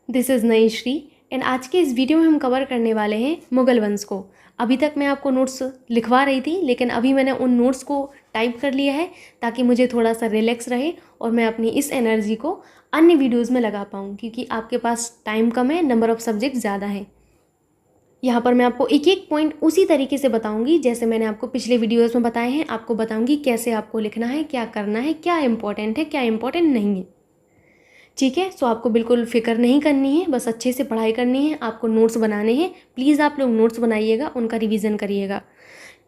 This is नई Shri and आज के इस वीडियो में हम कवर करने वाले हैं मुगल वंश को। अभी तक मैं आपको नोट्स लिखवा रही थी, लेकिन अभी मैंने उन नोट्स को टाइप कर लिया है ताकि मुझे थोड़ा सा रिलैक्स रहे और मैं अपनी इस एनर्जी को अन्य वीडियोज़ में लगा पाऊँ, क्योंकि आपके पास टाइम कम है, नंबर ऑफ़ सब्जेक्ट ज़्यादा है। यहाँ पर मैं आपको एक एक पॉइंट उसी तरीके से बताऊँगी जैसे मैंने आपको पिछले वीडियोज़ में बताए हैं। आपको बताऊँगी कैसे आपको लिखना है, क्या करना है, क्या इंपॉर्टेंट है, क्या इंपॉर्टेंट नहीं है। ठीक है, सो आपको बिल्कुल फ़िक्र नहीं करनी है, बस अच्छे से पढ़ाई करनी है। आपको नोट्स बनाने हैं, प्लीज़ आप लोग नोट्स बनाइएगा, उनका रिवीजन करिएगा।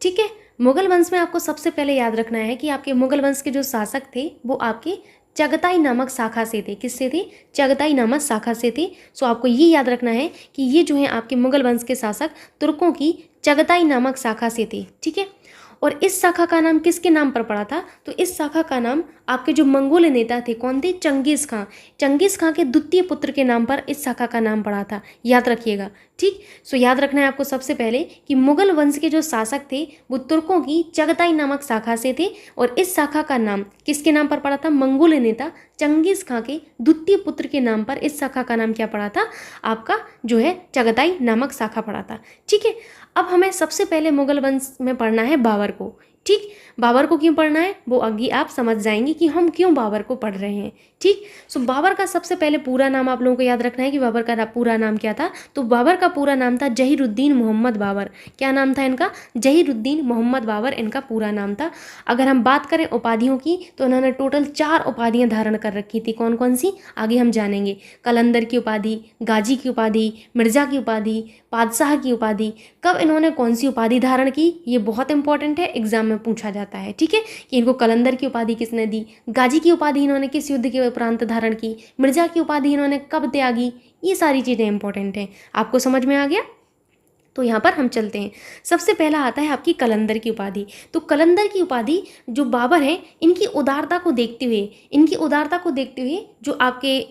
ठीक है, मुगल वंश में आपको सबसे पहले याद रखना है कि आपके मुगल वंश के जो शासक थे वो आपके चगताई नामक शाखा से थे। किससे थे? चगताई नामक शाखा से थे। सो आपको ये याद रखना है कि ये जो है आपके मुगल वंश के शासक तुर्कों की चगताई नामक शाखा से थे। ठीक है, और इस शाखा का नाम किसके नाम पर पड़ा था? तो इस शाखा का नाम आपके जो मंगोल नेता थे, कौन थे? चंगेज़ खां। चंगेज़ खां के द्वितीय पुत्र के नाम पर इस शाखा का नाम पड़ा था, याद रखिएगा। ठीक, सो याद रखना है आपको सबसे पहले कि मुगल वंश के जो शासक थे वो तुर्कों की चगताई नामक शाखा से थे और इस शाखा का नाम किसके नाम पर पड़ा था? मंगोल नेता चंगेज़ खां के द्वितीय पुत्र के नाम पर इस शाखा का नाम क्या पड़ा था? आपका जो है चगताई नामक शाखा पड़ा था। ठीक है, अब हमें सबसे पहले मुगल वंश में पढ़ना है बाबर को। ठीक, बाबर को क्यों पढ़ना है वो आगे आप समझ जाएंगे कि हम क्यों बाबर को पढ़ रहे हैं। ठीक, सो बाबर का सबसे पहले पूरा नाम आप लोगों को याद रखना है कि बाबर का पूरा नाम क्या था। तो बाबर का पूरा नाम था जहीरुद्दीन मोहम्मद बाबर। क्या नाम था इनका? जहीरुद्दीन मोहम्मद बाबर इनका पूरा नाम था। अगर हम बात करें उपाधियों की तो इन्होंने टोटल 4 उपाधियां धारण कर रखी थी। कौन कौन सी आगे हम जानेंगे। कलंदर की उपाधि, गाजी की उपाधि, मिर्जा की उपाधि, बादशाह की उपाधि। कब इन्होंने कौन सी उपाधि धारण की, ये बहुत इंपॉर्टेंट है, एग्जाम में पूछा जाता है। ठीक है, कि इनको कलंदर की उपाधि किसने दी, गाजी की उपाधि इन्होंने किस युद्ध के उपरांत धारण की, मिर्जा की उपाधि इन्होंने कब त्यागी, ये सारी चीज़ें इंपॉर्टेंट हैं। आपको समझ में आ गया? तो यहाँ पर हम चलते हैं। सबसे पहला आता है आपकी कलंदर की उपाधि। तो कलंदर की उपाधि जो बाबर हैं, इनकी उदारता को देखते हुए, जो आपके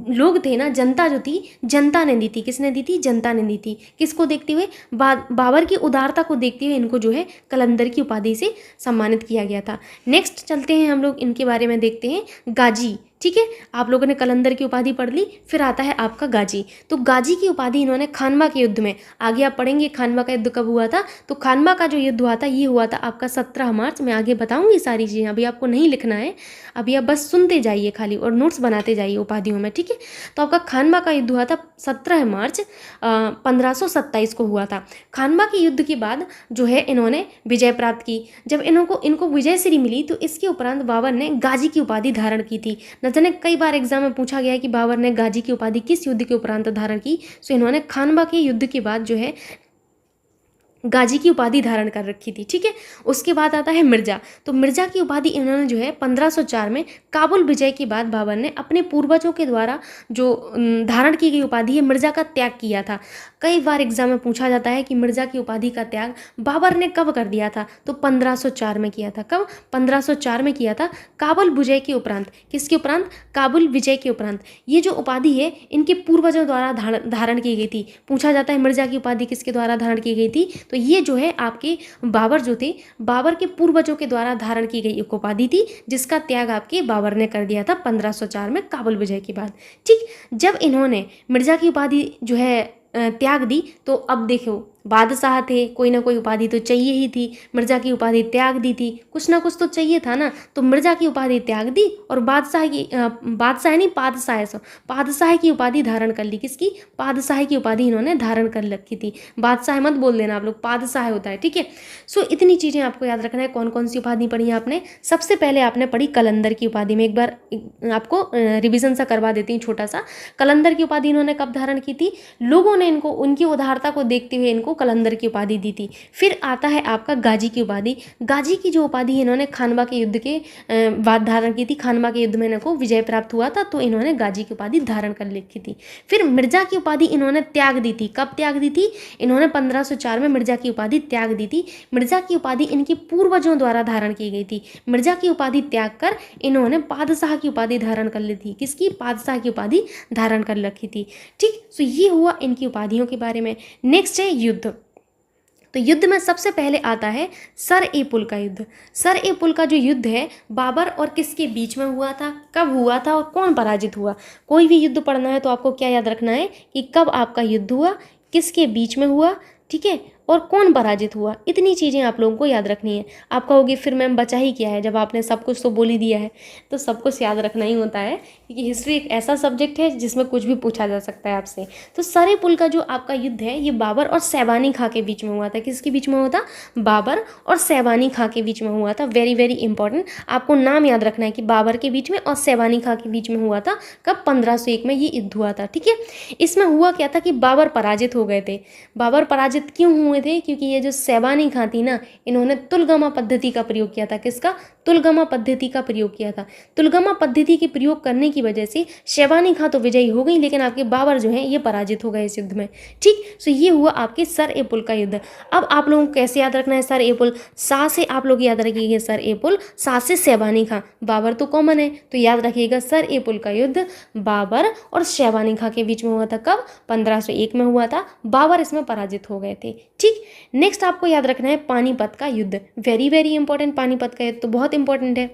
लोग थे ना, जनता जो थी, जनता ने दी थी। किसने दी थी? जनता ने दी थी। किसको देखते हुए? बाबर की उदारता को देखते हुए इनको जो है कलंदर की उपाधि से सम्मानित किया गया था। नेक्स्ट चलते हैं, हम लोग इनके बारे में देखते हैं। गाजी। ठीक है, आप लोगों ने कलंदर की उपाधि पढ़ ली, फिर आता है आपका गाजी। तो गाजी की उपाधि इन्होंने खानवा के युद्ध में, आगे आप पढ़ेंगे खानवा का युद्ध कब हुआ था। तो खानवा का जो युद्ध हुआ था ये हुआ था आपका 17 मार्च। मैं आगे बताऊंगी सारी चीज़ें, अभी आपको नहीं लिखना है, अभी आप बस सुनते जाइए खाली और नोट्स बनाते जाइए उपाधियों में। ठीक है, तो आपका खानवा का युद्ध हुआ था 17 मार्च 1527 को हुआ था। खानवा के युद्ध के बाद जो है इन्होंने विजय प्राप्त की। जब इनको विजयश्री मिली तो इसके उपरांत बाबर ने गाजी की उपाधि धारण की थी। न जाने कई बार एग्जाम में पूछा गया है कि बाबर ने गाजी की उपाधि किस युद्ध के उपरांत धारण की। सो इन्होंने खानवा के युद्ध के बाद जो है गाजी की उपाधि धारण कर रखी थी। ठीक है, उसके बाद आता है मिर्जा। तो मिर्जा की उपाधि इन्होंने जो है 1504 में काबुल विजय के बाद बाबर ने अपने पूर्वजों के द्वारा जो धारण की गई उपाधि है मिर्जा का त्याग किया था। कई बार एग्जाम में पूछा जाता है कि मिर्जा की उपाधि का त्याग बाबर ने कब कर दिया था। तो 1504 में किया था। कब? 1504 में किया था, काबुल विजय के उपरांत। किसके उपरांत? काबुल विजय के उपरांत। ये जो उपाधि है इनके पूर्वजों द्वारा धारण की गई थी। पूछा जाता है मिर्जा की उपाधि किसके द्वारा धारण की गई थी। तो ये जो है आपके बाबर जो थे, बाबर के पूर्वजों के द्वारा धारण की गई एक उपाधि थी जिसका त्याग आपके बाबर ने कर दिया था 1504 में काबुल विजय के बाद। ठीक, जब इन्होंने मिर्जा की उपाधि जो है त्याग दी तो अब देखो बादशाह थे, कोई ना कोई उपाधि तो चाहिए ही थी। मिर्जा की उपाधि त्याग दी थी, कुछ ना कुछ तो चाहिए था ना। तो मिर्जा की उपाधि त्याग दी और पादशाह की उपाधि धारण कर ली। किसकी? पादशाह की उपाधि इन्होंने धारण कर रखी थी। बादशाह मत बोल देना आप लोग, पादशाह होता है। ठीक है, सो इतनी चीज़ें आपको याद रखना है। कौन कौन सी उपाधि पढ़ी है आपने? सबसे पहले आपने पढ़ी कलंदर की उपाधि। में एक बार आपको रिविजन सा करवा देती हूँ छोटा सा। कलंदर की उपाधि इन्होंने कब धारण की थी? लोगों ने इनको उनकी उदारता को देखते हुए इनको कलंदर की उपाधि दी थी। फिर आता है आपका गाजी की उपाधि। गाजी की जो उपाधि इन्होंने खानवा के युद्ध के बाद धारण की थी। खानवा के युद्ध में इनको विजय प्राप्त हुआ था तो इन्होंने गाजी की उपाधि धारण कर रखी थी। फिर मिर्जा की उपाधि इन्होंने त्याग दी थी। कब त्याग दी थी? इन्होंने 1504 में मिर्जा की उपाधि त्याग दी थी। मिर्जा की उपाधि इनके पूर्वजों द्वारा धारण की गई थी। मिर्जा की उपाधि त्याग कर इन्होंने पादशाह की उपाधि धारण कर ली थी। किसकी? पादशाह की उपाधि धारण कर रखी थी। ठीक, सो ये हुआ इनकी उपाधियों के बारे में। नेक्स्ट है युद्ध। तो तो युद्ध में सबसे पहले आता है सर ए पुल का युद्ध। सर ए पुल का जो युद्ध है बाबर और किसके बीच में हुआ था, कब हुआ था और कौन पराजित हुआ। कोई भी युद्ध पढ़ना है तो आपको क्या याद रखना है कि कब आपका युद्ध हुआ, किसके बीच में हुआ, ठीक है, और कौन पराजित हुआ। इतनी चीज़ें आप लोगों को याद रखनी है। आप कहोगे फिर मैम बचा ही क्या है, जब आपने सब कुछ तो बोल ही दिया है। तो सब कुछ याद रखना ही होता है, क्योंकि हिस्ट्री एक ऐसा सब्जेक्ट है जिसमें कुछ भी पूछा जा सकता है आपसे। तो सर ए पुल का जो आपका युद्ध है ये बाबर और सैबानी खां के बीच में हुआ था। किसके बीच में हुआ था, बाबर और सैबानी खां के बीच में हुआ था। वेरी वेरी इंपॉर्टेंट, आपको नाम याद रखना है कि बाबर के बीच में और सैबानी खां के बीच में हुआ था। कब, 1501 में ये युद्ध हुआ था, ठीक है। इसमें हुआ क्या था कि बाबर पराजित हो गए थे। बाबर पराजित क्यों हुए थे, क्योंकि ये जो सैबानी खां थी ना, इन्होंने तुलगमा पद्धति का प्रयोग किया था। किसका, तुलगमा पद्धति का प्रयोग किया था। तुलगमा पद्धति के प्रयोग करने की वजह से सैबानी खां तो विजयी हो गई, लेकिन आपके बाबर जो हैं ये पराजित हो गए इस युद्ध में, ठीक। सो ये हुआ आपके सर ए पुल का युद्ध। अब आप लोगों को कैसे याद रखना है सर ए पुल, सा से आप लोग याद रखिएगा सर ए पुल, सा से सैबानी खां, बाबर तो कॉमन है तो याद रखिएगा सर ए पुल का युद्ध बाबर और सैबानी खां के बीच में हुआ था। कब, 1501 में हुआ था। बाबर इसमें पराजित हो गए थे, ठीक। नेक्स्ट आपको याद रखना है पानीपत का युद्ध। वेरी वेरी इंपॉर्टेंट, पानीपत का युद्ध तो बहुत इंपॉर्टेंट है।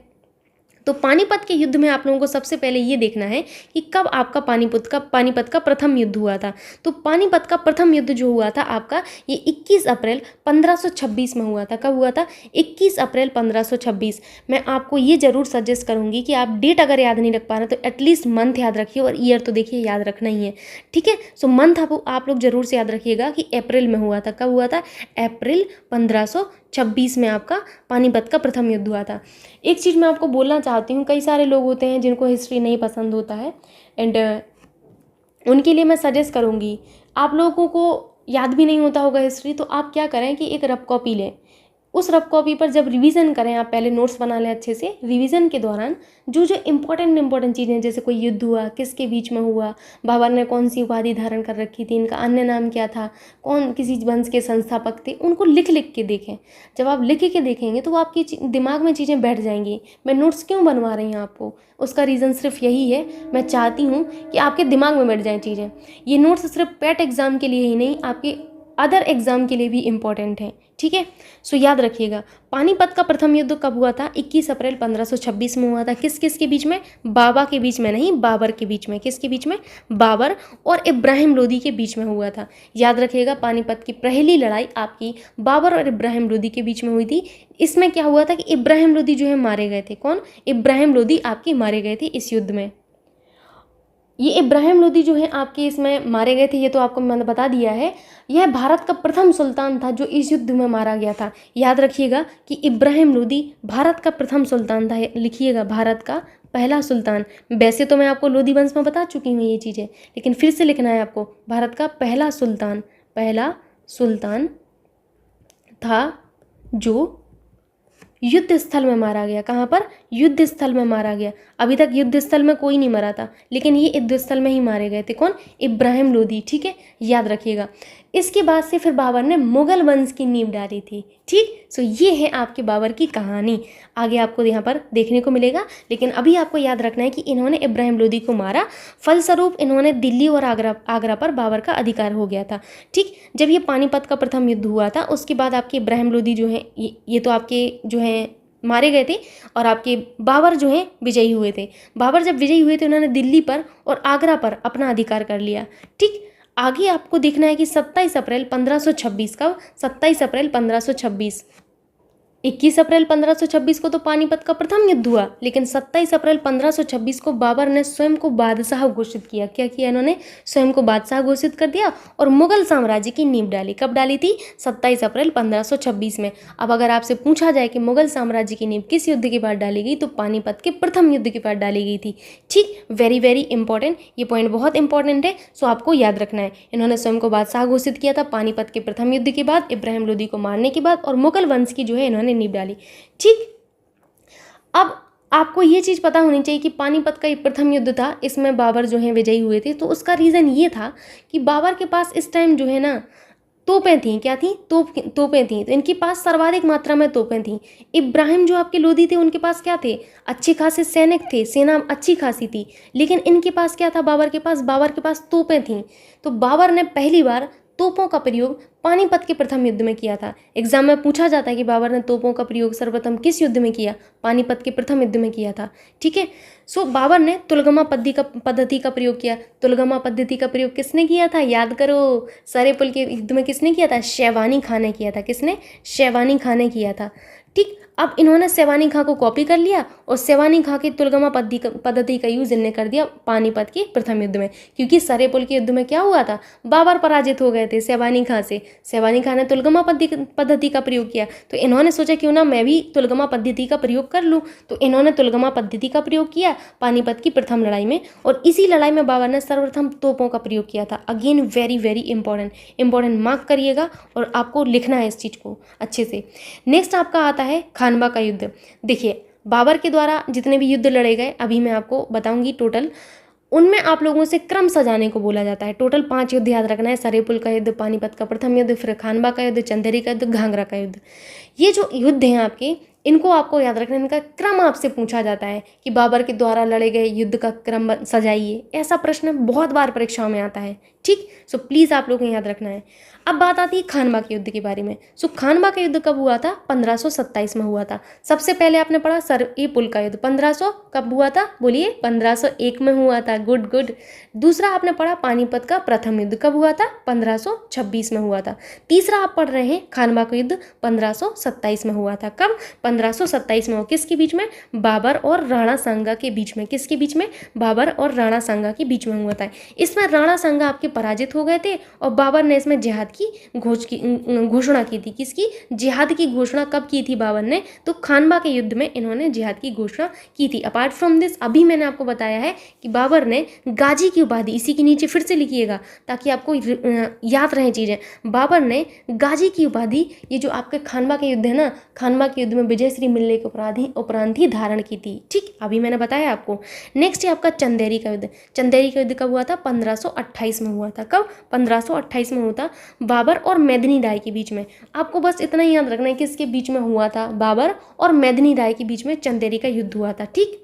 तो पानीपत के युद्ध में आप लोगों को सबसे पहले ये देखना है कि कब आपका पानीपत का प्रथम युद्ध हुआ था। तो पानीपत का प्रथम युद्ध जो हुआ था आपका ये 21 अप्रैल 1526 में हुआ था। कब हुआ था, 21 अप्रैल 1526। मैं आपको ये जरूर सजेस्ट करूंगी कि आप डेट अगर याद नहीं रख पा रहे तो एटलीस्ट मंथ याद रखिए, और ईयर तो देखिए याद रखना ही है, ठीक है। सो मंथ आप लोग जरूर से याद रखिएगा कि अप्रैल में हुआ था। कब हुआ था, अप्रैल 1526 में आपका पानीपत का प्रथम युद्ध हुआ था। एक चीज़ मैं आपको बोलना चाहती हूँ, कई सारे लोग होते हैं जिनको हिस्ट्री नहीं पसंद होता है, एंड उनके लिए मैं सजेस्ट करूँगी, आप लोगों को याद भी नहीं होता होगा हिस्ट्री, तो आप क्या करें कि एक रफ कॉपी लें। उस रफ कॉपी पर जब रिवीजन करें, आप पहले नोट्स बना लें अच्छे से। रिवीजन के दौरान जो जो इंपॉर्टेंट चीज़ें, जैसे कोई युद्ध हुआ, किसके बीच में हुआ, बाबर ने कौन सी उपाधि धारण कर रखी थी, इनका अन्य नाम क्या था, कौन किसी वंश के संस्थापक थे, उनको लिख लिख के देखें। जब आप लिख के देखेंगे तो आपके दिमाग में चीज़ें बैठ जाएंगी। मैं नोट्स क्यों बनवा रही हूँ आपको, उसका रीज़न सिर्फ यही है, मैं चाहती हूँ कि आपके दिमाग में बैठ जाएँ चीज़ें। ये नोट्स सिर्फ पैट एग्ज़ाम के लिए ही नहीं, आपके अदर एग्जाम के लिए भी इम्पॉर्टेंट है, ठीक है। सो याद रखिएगा पानीपत का प्रथम युद्ध कब हुआ था, 21 अप्रैल 1526 में हुआ था। किस किस के बीच में, बाबा के बीच में नहीं, बाबर के बीच में। किसके बीच में, बाबर और इब्राहिम लोदी के बीच में हुआ था। याद रखिएगा पानीपत की पहली लड़ाई आपकी बाबर और इब्राहिम लोदी के बीच में हुई थी। इसमें क्या हुआ था कि इब्राहिम लोदी जो है मारे गए थे। कौन, इब्राहिम लोदी आपके मारे गए थे इस युद्ध में। ये इब्राहिम लोदी जो है आपके इसमें मारे गए थे, ये तो आपको मैंने बता दिया है। यह भारत का प्रथम सुल्तान था जो इस युद्ध में मारा गया था। याद रखिएगा कि इब्राहिम लोदी भारत का प्रथम सुल्तान था। लिखिएगा भारत का पहला सुल्तान। वैसे तो मैं आपको लोदी वंश में बता चुकी हूँ ये चीज़ें, लेकिन फिर से लिखना है आपको, भारत का पहला सुल्तान था जो युद्ध स्थल में मारा गया। कहाँ पर, युद्ध स्थल में मारा गया। अभी तक युद्ध स्थल में कोई नहीं मरा था, लेकिन ये युद्ध स्थल में ही मारे गए थे। कौन, इब्राहिम लोदी, ठीक है, याद रखिएगा। इसके बाद से फिर बाबर ने मुगल वंश की नींव डाली थी, ठीक। सो ये है आपके बाबर की कहानी। आगे आपको यहाँ पर देखने को मिलेगा, लेकिन अभी आपको याद रखना है कि इन्होंने इब्राहिम लोदी को मारा, फलस्वरूप इन्होंने दिल्ली और आगरा पर बाबर का अधिकार हो गया था, ठीक। जब ये पानीपत का प्रथम युद्ध हुआ था, उसके बाद आपके इब्राहिम लोदी जो है ये तो आपके जो है मारे गए थे, और आपके बाबर जो हैं विजयी हुए थे। बाबर जब विजयी हुए थे, उन्होंने दिल्ली पर और आगरा पर अपना अधिकार कर लिया, ठीक। आगे आपको देखना है कि 27 अप्रैल 1526 का, 27 अप्रैल 1526, 21 अप्रैल 1526 को तो पानीपत का प्रथम युद्ध हुआ, लेकिन 27 अप्रैल 1526 को बाबर ने स्वयं को बादशाह घोषित किया। क्या किया इन्होंने, स्वयं को बादशाह घोषित कर दिया और मुगल साम्राज्य की नींव डाली। कब डाली थी, 27 अप्रैल 1526 में। अब अगर आपसे पूछा जाए कि मुगल साम्राज्य की नींव किस युद्ध के बाद डाली गई, तो पानीपत के प्रथम युद्ध के बाद डाली गई थी, ठीक। वेरी वेरी इंपॉर्टेंट, ये पॉइंट बहुत इंपॉर्टेंट है, सो आपको याद रखना है। इन्होंने स्वयं को बादशाह घोषित किया था पानीपत के प्रथम युद्ध के बाद, इब्राहिम लोदी को मारने के बाद, और मुगल वंश की जो है इन्होंने नींव डाली, ठीक। अब आपको ये चीज़ पता होनी चाहिए कि पानीपत का एक प्रथम युद्ध था, इसमें बाबर जो है विजयी हुए थे। तो उसका रीज़न ये था कि बाबर के पास इस टाइम जो है ना तोपें थीं। क्या थी, तोपें थीं। तो इनके पास सर्वाधिक मात्रा में तोपें थीं। इब्राहिम जो आपके लोदी थे, उनके पास क्या थे, अच्छे खासे सैनिक थे, सेना अच्छी खासी थी, लेकिन इनके पास क्या था, बाबर के पास तोपें थीं। तो बाबर ने पहली बार तोपों का प्रयोग पानीपत के प्रथम युद्ध में किया था। एग्जाम में पूछा जाता है कि बाबर ने तोपों का प्रयोग सर्वप्रथम किस युद्ध में किया? पानीपत के प्रथम युद्ध में किया था। ठीक है, सो बाबर ने तुलगमा पद्धति का प्रयोग किया। तुलगमा पद्धति का प्रयोग किसने किया था? याद करो, सरेपुल के युद्ध में किसने किया था? शेवानी खां ने किया था। किसने? शेवानी खां ने किया था। ठीक, अब इन्होंने शेवानी खां को कॉपी कर लिया और शेवानी खां की तुलगमा पद्धति का यूज इनने कर दिया पानीपत के प्रथम युद्ध में। क्योंकि सरेपुल के युद्ध में क्या हुआ था? बाबर पराजित हो गए थे शेवानी खां से। शेवानी खां ने तुलगमा पद्धति का प्रयोग किया, तो इन्होंने सोचा क्यों ना मैं भी तुलगमा पद्धति का प्रयोग कर लूँ। तो इन्होंने तुलगमा पद्धति का प्रयोग किया पानीपत की प्रथम लड़ाई में, और इसी लड़ाई में बाबर ने सर्वप्रथम तोपों का प्रयोग किया था। Again very very important mark करिएगा और आपको लिखना है इस चीज़ को अच्छे से। नेक्स्ट आपका आता है खानवा का युद्ध। देखिए, बाबर के द्वारा जितने भी युद्ध लड़े गए अभी मैं आपको बताऊंगी टोटल, उनमें आप लोगों से क्रम सजाने को बोला जाता है। टोटल 5 युद्ध याद रखना है। सरेपुल का युद्ध, पानीपत का प्रथम युद्ध, फिर खानवा का युद्ध, चंदेरी का युद्ध, घाघरा का युद्ध। ये जो युद्ध हैं आपके, इनको आपको याद रखना है। इनका क्रम आपसे पूछा जाता है कि बाबर के द्वारा लड़े गए युद्ध का क्रम सजाइए। ऐसा प्रश्न बहुत बार परीक्षाओं में आता है। ठीक, सो प्लीज़ आप लोगों को याद रखना है। अब बात आती है खानवा के युद्ध के बारे में। सो खानवा का युद्ध कब हुआ था? 1527 में हुआ था। सबसे पहले आपने पढ़ा सरेपुल का युद्ध 1500 कब हुआ था? बोलिए, 1501 में हुआ था। Good good. दूसरा आपने पढ़ा पानीपत का प्रथम युद्ध कब हुआ था? 1526 में हुआ था। तीसरा आप पढ़ रहे हैं खानवा का युद्ध 1527 में हुआ था। कब? 1527 में। किसके बीच में? बाबर और राणा सांगा के बीच में। किसके बीच में? बाबर और राणा सांगा के बीच में हुआ था। इसमें राणा सांगा आपके पराजित हो गए थे और बाबर ने इसमें जिहाद की घोषणा की थी। किसकी? जिहाद की घोषणा कब की थी बाबर ने? तो खानवा के युद्ध में इन्होंने जिहाद की घोषणा की थी। अपार्ट फ्रॉम दिस, अभी मैंने आपको बताया है कि बाबर ने गाजी की उपाधि, इसी के नीचे फिर से लिखिएगा ताकि आपको याद रहे चीज़ें। बाबर ने गाजी की उपाधि, ये जो आपके खानवा के युद्ध है ना, खानवा के युद्ध में विजयश्री मिलने के उपरांत ही धारण की थी। ठीक, अभी मैंने बताया आपको। नेक्स्ट है आपका चंदेरी का युद्ध। चंदेरी का युद्ध कब हुआ था? 1528 में हुआ था। कब? 1528 में हुआ था, बाबर और मेदिनी राय के बीच में। आपको बस इतना ही याद रखना है कि इसके बीच में हुआ था, बाबर और मेदिनी राय के बीच में चंदेरी का युद्ध हुआ था। ठीक,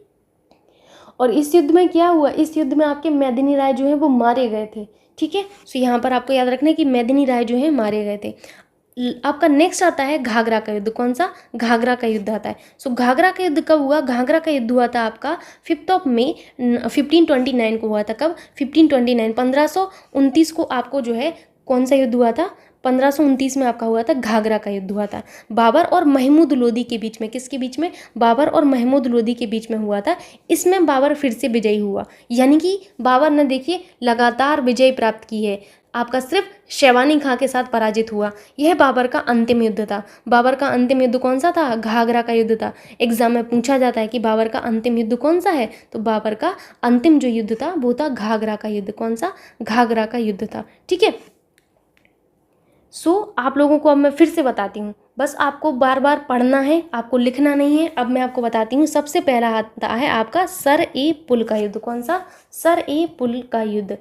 और इस युद्ध में क्या हुआ? इस युद्ध में आपके मेदिनी राय जो है वो मारे गए थे। ठीक है, सो यहाँ पर आपको याद रखना है कि मेदिनी राय जो है मारे गए थे। आपका नेक्स्ट आता है घाघरा का युद्ध। कौन सा? घाघरा का युद्ध आता है। सो घाघरा का युद्ध कब हुआ? घाघरा का युद्ध हुआ था आपका 5 मई 1529 को हुआ था। कब? 1529, 1529 को आपको जो है कौन सा युद्ध हुआ था? 1529 में आपका हुआ था घाघरा का युद्ध हुआ था, बाबर और महमूद लोदी के बीच में। किसके बीच में? बाबर और महमूद लोदी के बीच में हुआ था। इसमें बाबर फिर से विजयी हुआ, यानी कि बाबर ने देखिए लगातार विजय प्राप्त की है। आपका सिर्फ शेवानी खां के साथ पराजित हुआ। यह बाबर का अंतिम युद्ध था। बाबर का अंतिम युद्ध कौन सा था? घाघरा का युद्ध था। एग्जाम में पूछा जाता है कि बाबर का अंतिम युद्ध कौन सा है, तो बाबर का अंतिम जो युद्ध था वो था घाघरा का युद्ध। कौन सा? घाघरा का युद्ध था। ठीक है, सो आप लोगों को अब मैं फिर से बताती हूँ, बस आपको बार बार पढ़ना है, आपको लिखना नहीं है। अब मैं आपको बताती हूँ। सबसे पहला आता है आपका सर-ए-पुल का युद्ध। कौन सा? सर-ए-पुल का युद्ध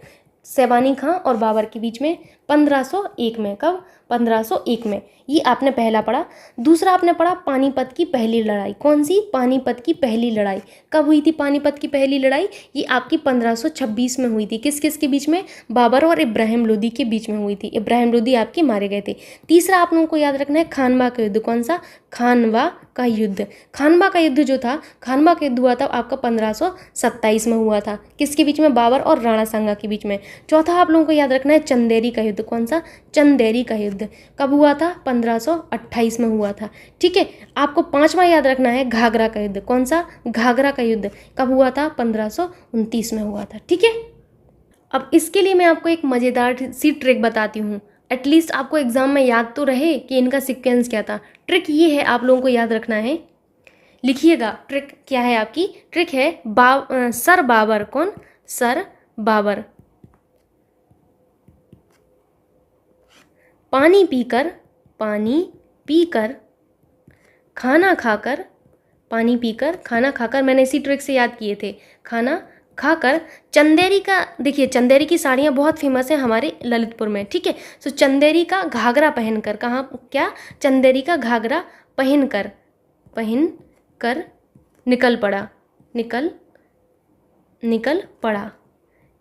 शेवानी खां और बाबर के बीच में 1501 में। कब? 1501 में। ये आपने पहला पढ़ा। दूसरा आपने पढ़ा पानीपत की पहली लड़ाई। कौन सी? पानीपत की पहली लड़ाई। कब हुई थी पानीपत की पहली लड़ाई? ये आपकी 1526 में हुई थी। किस किस के बीच में? बाबर और इब्राहिम लोदी के बीच में हुई थी। इब्राहिम लोदी आपके मारे गए थे। तीसरा आप लोगों को याद रखना है खानवा का युद्ध। कौन सा? खानवा का युद्ध। खानवा का युद्ध जो था, खानवा का युद्ध हुआ था आपका 1527 में हुआ था। किसके बीच में? बाबर और राणा सांगा के बीच में। चौथा आप लोगों को याद रखना है चंदेरी का युद्ध। कौन सा? चंदेरी का युद्ध। कब हुआ था? 1528 में हुआ था। ठीक है, आपको पांचवा याद रखना है घाघरा का युद्ध। कौन सा? घाघरा का युद्ध कब हुआ था? 1529 में हुआ था। ठीक है, अब इसके लिए मैं आपको एक मज़ेदार सी ट्रिक बताती हूँ। एटलीस्ट आपको एग्जाम में याद तो रहे कि इनका सीक्वेंस क्या था। ट्रिक ये है, आप लोगों को याद रखना है, लिखिएगा। ट्रिक क्या है आपकी? ट्रिक है सर बाबर। कौन? सर बाबर पानी पीकर खाना खाकर, पानी पीकर खाना खाकर, मैंने इसी ट्रिक से याद किए थे। खाना खाकर चंदेरी का, देखिए चंदेरी की साड़ियाँ बहुत फेमस हैं हमारे ललितपुर में। ठीक है, सो चंदेरी का घाघरा पहनकर, कहाँ क्या? चंदेरी का घाघरा पहनकर निकल पड़ा।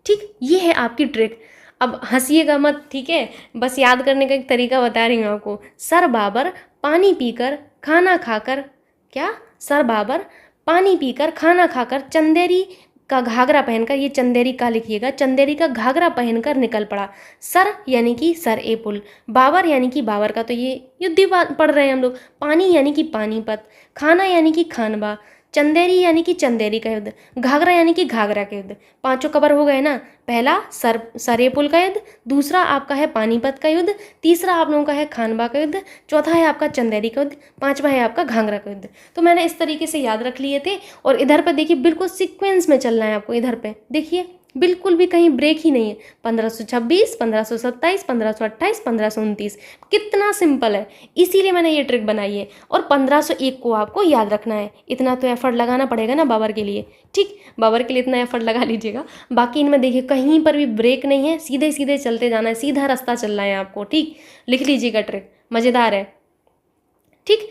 ठीक, ये है आपकी ट्रिक। अब हंसिएगा मत, ठीक है, बस याद करने का एक तरीका बता रही हूँ आपको। सर बाबर पानी पीकर खाना खाकर, क्या, सर बाबर पानी पीकर खाना खाकर चंदेरी का घाघरा पहनकर, ये चंदेरी का लिखिएगा, चंदेरी का घाघरा पहनकर निकल पड़ा। सर यानी कि सर ए पुल, बाबर यानी कि बाबर का, तो ये युद्ध पढ़ रहे हैं हम लोग। पानी यानी कि पानीपत, खाना यानी कि खानवा, चंदेरी यानी कि चंदेरी का युद्ध, घाघरा यानी कि घाघरा का युद्ध। पांचों कवर हो गए ना। पहला सरे पुल का युद्ध, दूसरा आपका है पानीपत का युद्ध, तीसरा आप लोगों का है खानवा का युद्ध, चौथा है आपका चंदेरी का युद्ध, पांचवा है आपका घाघरा का युद्ध। तो मैंने इस तरीके से याद रख लिए थे। और इधर पर देखिए बिल्कुल सीक्वेंस में चलना है आपको। इधर पे देखिए बिल्कुल भी कहीं ब्रेक ही नहीं है। 1526, 1527, 1528, 1529, कितना सिंपल है, इसीलिए मैंने ये ट्रिक बनाई है। और 1501 को आपको याद रखना है। इतना तो एफर्ट लगाना पड़ेगा ना बाबर के लिए, ठीक, बाबर के लिए इतना एफर्ट लगा लीजिएगा। बाकी इनमें देखिए कहीं पर भी ब्रेक नहीं है, सीधे सीधे चलते जाना है, सीधा रास्ता चलना है आपको, ठीक। लिख लीजिएगा, ट्रिक मज़ेदार है, ठीक।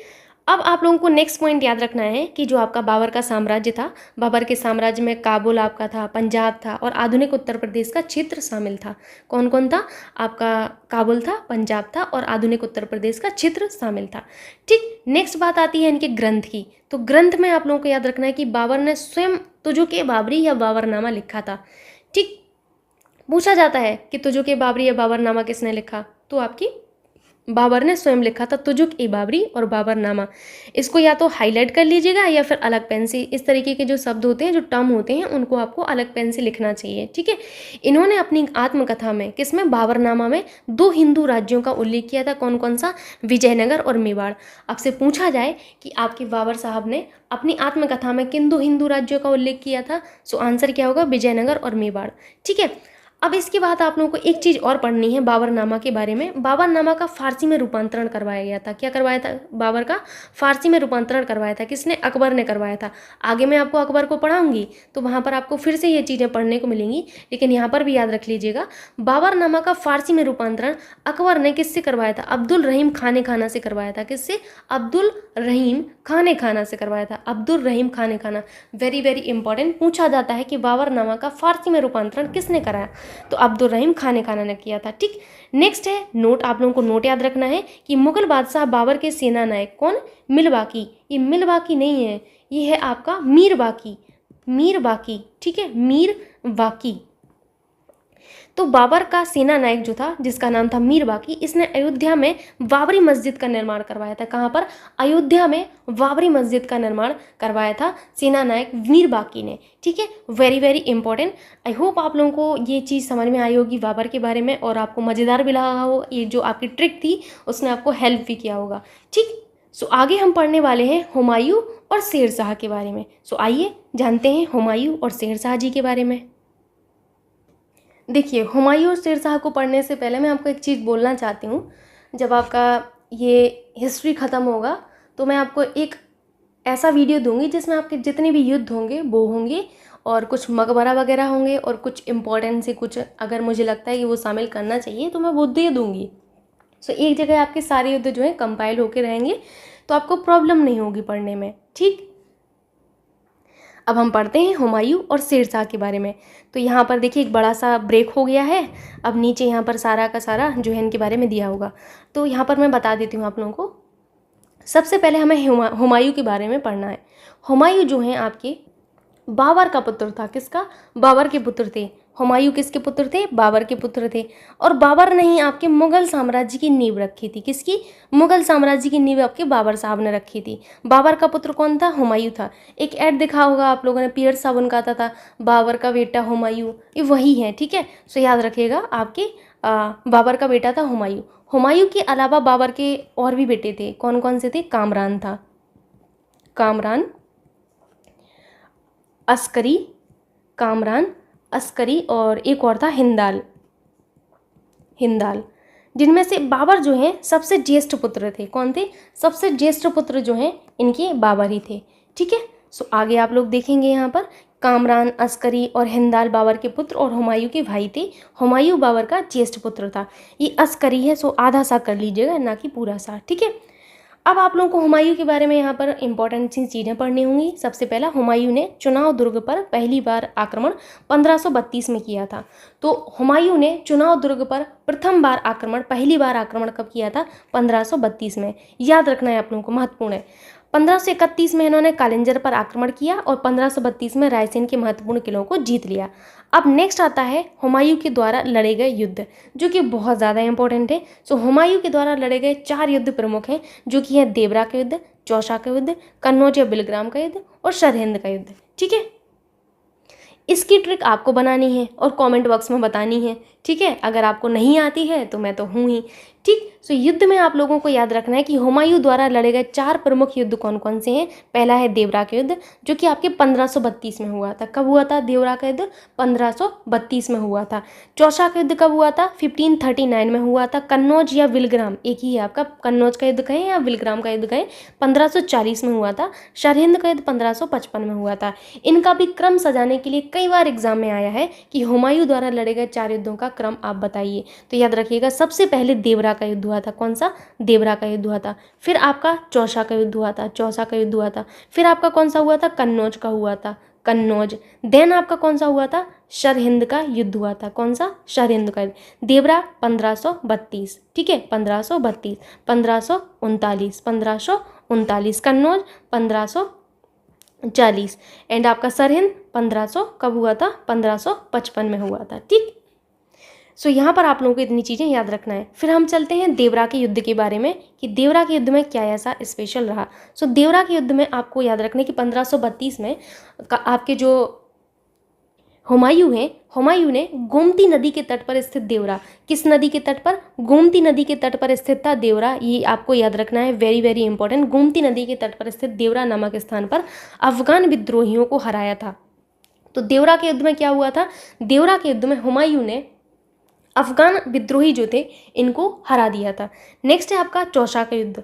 अब आप लोगों को नेक्स्ट पॉइंट याद रखना है कि जो आपका बाबर का साम्राज्य था, बाबर के साम्राज्य में काबुल आपका था, पंजाब था और आधुनिक उत्तर प्रदेश का क्षेत्र शामिल था। कौन कौन था? आपका काबुल था, पंजाब था और आधुनिक उत्तर प्रदेश का क्षेत्र शामिल था, ठीक। नेक्स्ट बात आती है इनके ग्रंथ की। तो ग्रंथ में आप लोगों को याद रखना है कि बाबर ने स्वयं तुजुक-ए-बाबरी या बाबरनामा लिखा था, ठीक। पूछा जाता है कि तुजुक-ए-बाबरी या बाबरनामा किसने लिखा, तो आपकी बाबर ने स्वयं लिखा था, तुजुक-ए-बाबरी और बाबरनामा। इसको या तो हाईलाइट कर लीजिएगा या फिर अलग पेन से, इस तरीके के जो शब्द होते हैं, जो टर्म होते हैं, उनको आपको अलग पेन से लिखना चाहिए, ठीक है। इन्होंने अपनी आत्मकथा में, किसमें, बाबरनामा में 2 हिंदू राज्यों का उल्लेख किया था। कौन कौन सा? विजयनगर और मेवाड़। आपसे पूछा जाए कि आपके बाबर साहब ने अपनी आत्मकथा में किन 2 हिंदू राज्यों का उल्लेख किया था, सो आंसर क्या होगा? विजयनगर और मेवाड़, ठीक है। अब इसके बाद आप लोगों को एक चीज़ और पढ़नी है बाबरनामा के बारे में। बाबरनामा का फारसी में रूपांतरण करवाया गया था। क्या करवाया था? बाबर का फारसी में रूपांतरण करवाया था। किसने? अकबर ने करवाया था। आगे मैं आपको अकबर को पढ़ाऊंगी तो वहाँ पर आपको फिर से ये चीज़ें पढ़ने को मिलेंगी, लेकिन यहाँ पर भी याद रख लीजिएगा, बाबरनामा का फारसी में रूपांतरण अकबर ने किससे करवाया था? अब्दुल रहीम खाने खाना से करवाया था। किससे? अब्दुल रहीम खाने खाना से करवाया था। अब्दुल रहीम खाने खाना, वेरी वेरी इंपॉर्टेंट, पूछा जाता है कि बाबरनामा का फारसी में रूपांतरण किसने कराया, तो अब्दुल रहीम खाने खाना ने किया था, ठीक। नेक्स्ट है नोट। आप लोगों को नोट याद रखना है कि मुगल बादशाह बाबर के सेना नायक कौन? मिलवाकी। ये मिलवाकी नहीं है, ये है आपका मीर बाकी, मीर बाकी, ठीक है, मीर बाकी। तो बाबर का सेना नायक जो था, जिसका नाम था मीर बाकी, इसने अयोध्या में बाबरी मस्जिद का निर्माण करवाया था। कहाँ पर? अयोध्या में बाबरी मस्जिद का निर्माण करवाया था सेना नायक मीर बाकी ने, ठीक है। Very very important. I hope आप लोगों को ये चीज़ समझ में आई होगी बाबर के बारे में, और आपको मज़ेदार भी लगा हो। ये जो आपकी ट्रिक थी उसने आपको हेल्प भी किया होगा, ठीक। सो आगे हम पढ़ने वाले हैं हुमायूं और शेर शाह के बारे में। सो आइए जानते हैं हुमायूं और शेर शाह जी के बारे में। देखिए, हुमायूं और शेर शाह को पढ़ने से पहले मैं आपको एक चीज़ बोलना चाहती हूँ। जब आपका ये हिस्ट्री ख़त्म होगा तो मैं आपको एक ऐसा वीडियो दूंगी जिसमें आपके जितने भी युद्ध होंगे वो होंगे, और कुछ मकबरा वगैरह होंगे, और कुछ इम्पोर्टेंट से कुछ अगर मुझे लगता है कि वो शामिल करना चाहिए तो मैं वो दे दूँगी। सो एक जगह आपके सारे युद्ध जो हैं कंपाइल होके रहेंगे, तो आपको प्रॉब्लम नहीं होगी पढ़ने में, ठीक। अब हम पढ़ते हैं हुमायूं और शेर शाह के बारे में। तो यहाँ पर देखिए एक बड़ा सा ब्रेक हो गया है। अब नीचे यहाँ पर सारा का सारा जो है इनके बारे में दिया होगा, तो यहाँ पर मैं बता देती हूँ आप लोगों को। सबसे पहले हमें हुमायूं के बारे में पढ़ना है। हुमायूं जो हैं आपके बाबर का पुत्र था। किसका? बाबर के पुत्र थे। हुमायूं किसके पुत्र थे? बाबर के पुत्र थे। और बाबर ने ही आपके मुगल साम्राज्य की नींव रखी थी। किसकी? मुगल साम्राज्य की नींव आपके बाबर साहब ने रखी थी। बाबर का पुत्र कौन था? हुमायूं था। एक ऐड देखा होगा आप लोगों ने, पियर्स साबुन का आता था, बाबर का बेटा हुमायूं, ये वही है, ठीक है। सो याद रखिएगा, आपके बाबर का बेटा था हुमायूं। हुमायूं के अलावा बाबर के और भी बेटे थे। कौन कौन से थे? कामरान था, कामरान, अस्करी, कामरान, अस्करी, और एक और था हिंदाल, हिंदाल। जिनमें से बाबर जो हैं सबसे ज्येष्ठ पुत्र थे। कौन थे? सबसे ज्येष्ठ पुत्र जो हैं इनके बाबर ही थे, ठीक है। सो आगे आप लोग देखेंगे यहाँ पर कामरान, अस्करी और हिंदाल बाबर के पुत्र और हुमायूं के भाई थे। हुमायूं बाबर का ज्येष्ठ पुत्र था। ये अस्करी है, सो आधा सा कर लीजिएगा, ना कि पूरा सा, ठीक है। अब आप लोगों को हुमायूं के बारे में यहाँ पर इंपॉर्टेंट सी चीज़ें पढ़नी होंगी। सबसे पहला, हुमायूं ने चुनाव दुर्ग पर पहली बार आक्रमण 1532 में किया था। तो हुमायूं ने चुनाव दुर्ग पर पहली बार आक्रमण कब किया था? 1532 में। याद रखना है आप लोगों को, महत्वपूर्ण है। 1531 में इन्होंने कालिंजर पर आक्रमण किया और 1532 में रायसेन के महत्वपूर्ण किलों को जीत लिया। अब नेक्स्ट आता है हुमायूं के द्वारा लड़े गए युद्ध, जो कि बहुत ज़्यादा इंपॉर्टेंट है। सो हुमायूं के द्वारा लड़े गए 4 युद्ध प्रमुख हैं, जो कि है देवरा का युद्ध, चौसा का युद्ध, कन्नौज या बिलग्राम का युद्ध और सरहिंद का युद्ध। ठीक है, इसकी ट्रिक आपको बनानी है और कमेंट बॉक्स में बतानी है। ठीक है, अगर आपको नहीं आती है तो मैं तो हूँ ही। ठीक, सो युद्ध में आप लोगों को याद रखना है कि हुमायूं द्वारा लड़े गए 4 प्रमुख युद्ध कौन कौन से हैं। पहला है देवरा का युद्ध, जो कि आपके 1532 में हुआ था। कब हुआ था देवरा का युद्ध? 1532 में हुआ था। चौसा का युद्ध कब हुआ था? 1539 में हुआ था। कन्नौज या विलग्राम, एक ही है आपका, कन्नौज का युद्ध कहें या विलग्राम का युद्ध कहें, 1540 में हुआ था। सरहिंद का युद्ध 1555 में हुआ था। इनका भी क्रम सजाने के लिए कई बार एग्जाम में आया है कि हुमायूं द्वारा लड़े गए 4 युद्धों का क्रम आप बताइए। तो याद रखिएगा, सबसे पहले देवरा का युद्ध हुआ था। कौन सा? देवरा का युद्ध हुआ था। फिर आपका चौसा का युद्ध हुआ था, चौसा का युद्ध हुआ था। फिर आपका कौन सा हुआ था? कन्नौज का हुआ था, कन्नौज। देन आपका कौन सा हुआ था? सरहिंद का युद्ध हुआ था। कौन सा? सरहिंद का युद्ध। देवरा 1532, ठीक है, 1532, 1539, 1539, कन्नौज 1540 एंड आपका सरहिंद 1500 कब हुआ था? 1555 में हुआ था। ठीक, सो यहाँ पर आप लोगों को इतनी चीज़ें याद रखना है। फिर हम चलते हैं देवरा के युद्ध के बारे में कि देवरा के युद्ध में क्या ऐसा स्पेशल रहा। सो देवरा के युद्ध में आपको याद रखना है कि 1532 में आपके जो हुमायूं हैं, हुमायूं ने गोमती नदी के तट पर स्थित देवरा, किस नदी के तट पर? गोमती नदी के तट पर स्थित था देवरा। ये आपको याद रखना है, वेरी वेरी इंपॉर्टेंट। गोमती नदी के तट पर स्थित देवरा नामक स्थान पर अफगान विद्रोहियों को हराया था। तो देवरा के युद्ध में क्या हुआ था? देवरा के युद्ध में हुमायूं ने अफगान विद्रोही जो थे इनको हरा दिया था। नेक्स्ट है आपका चौसा का युद्ध।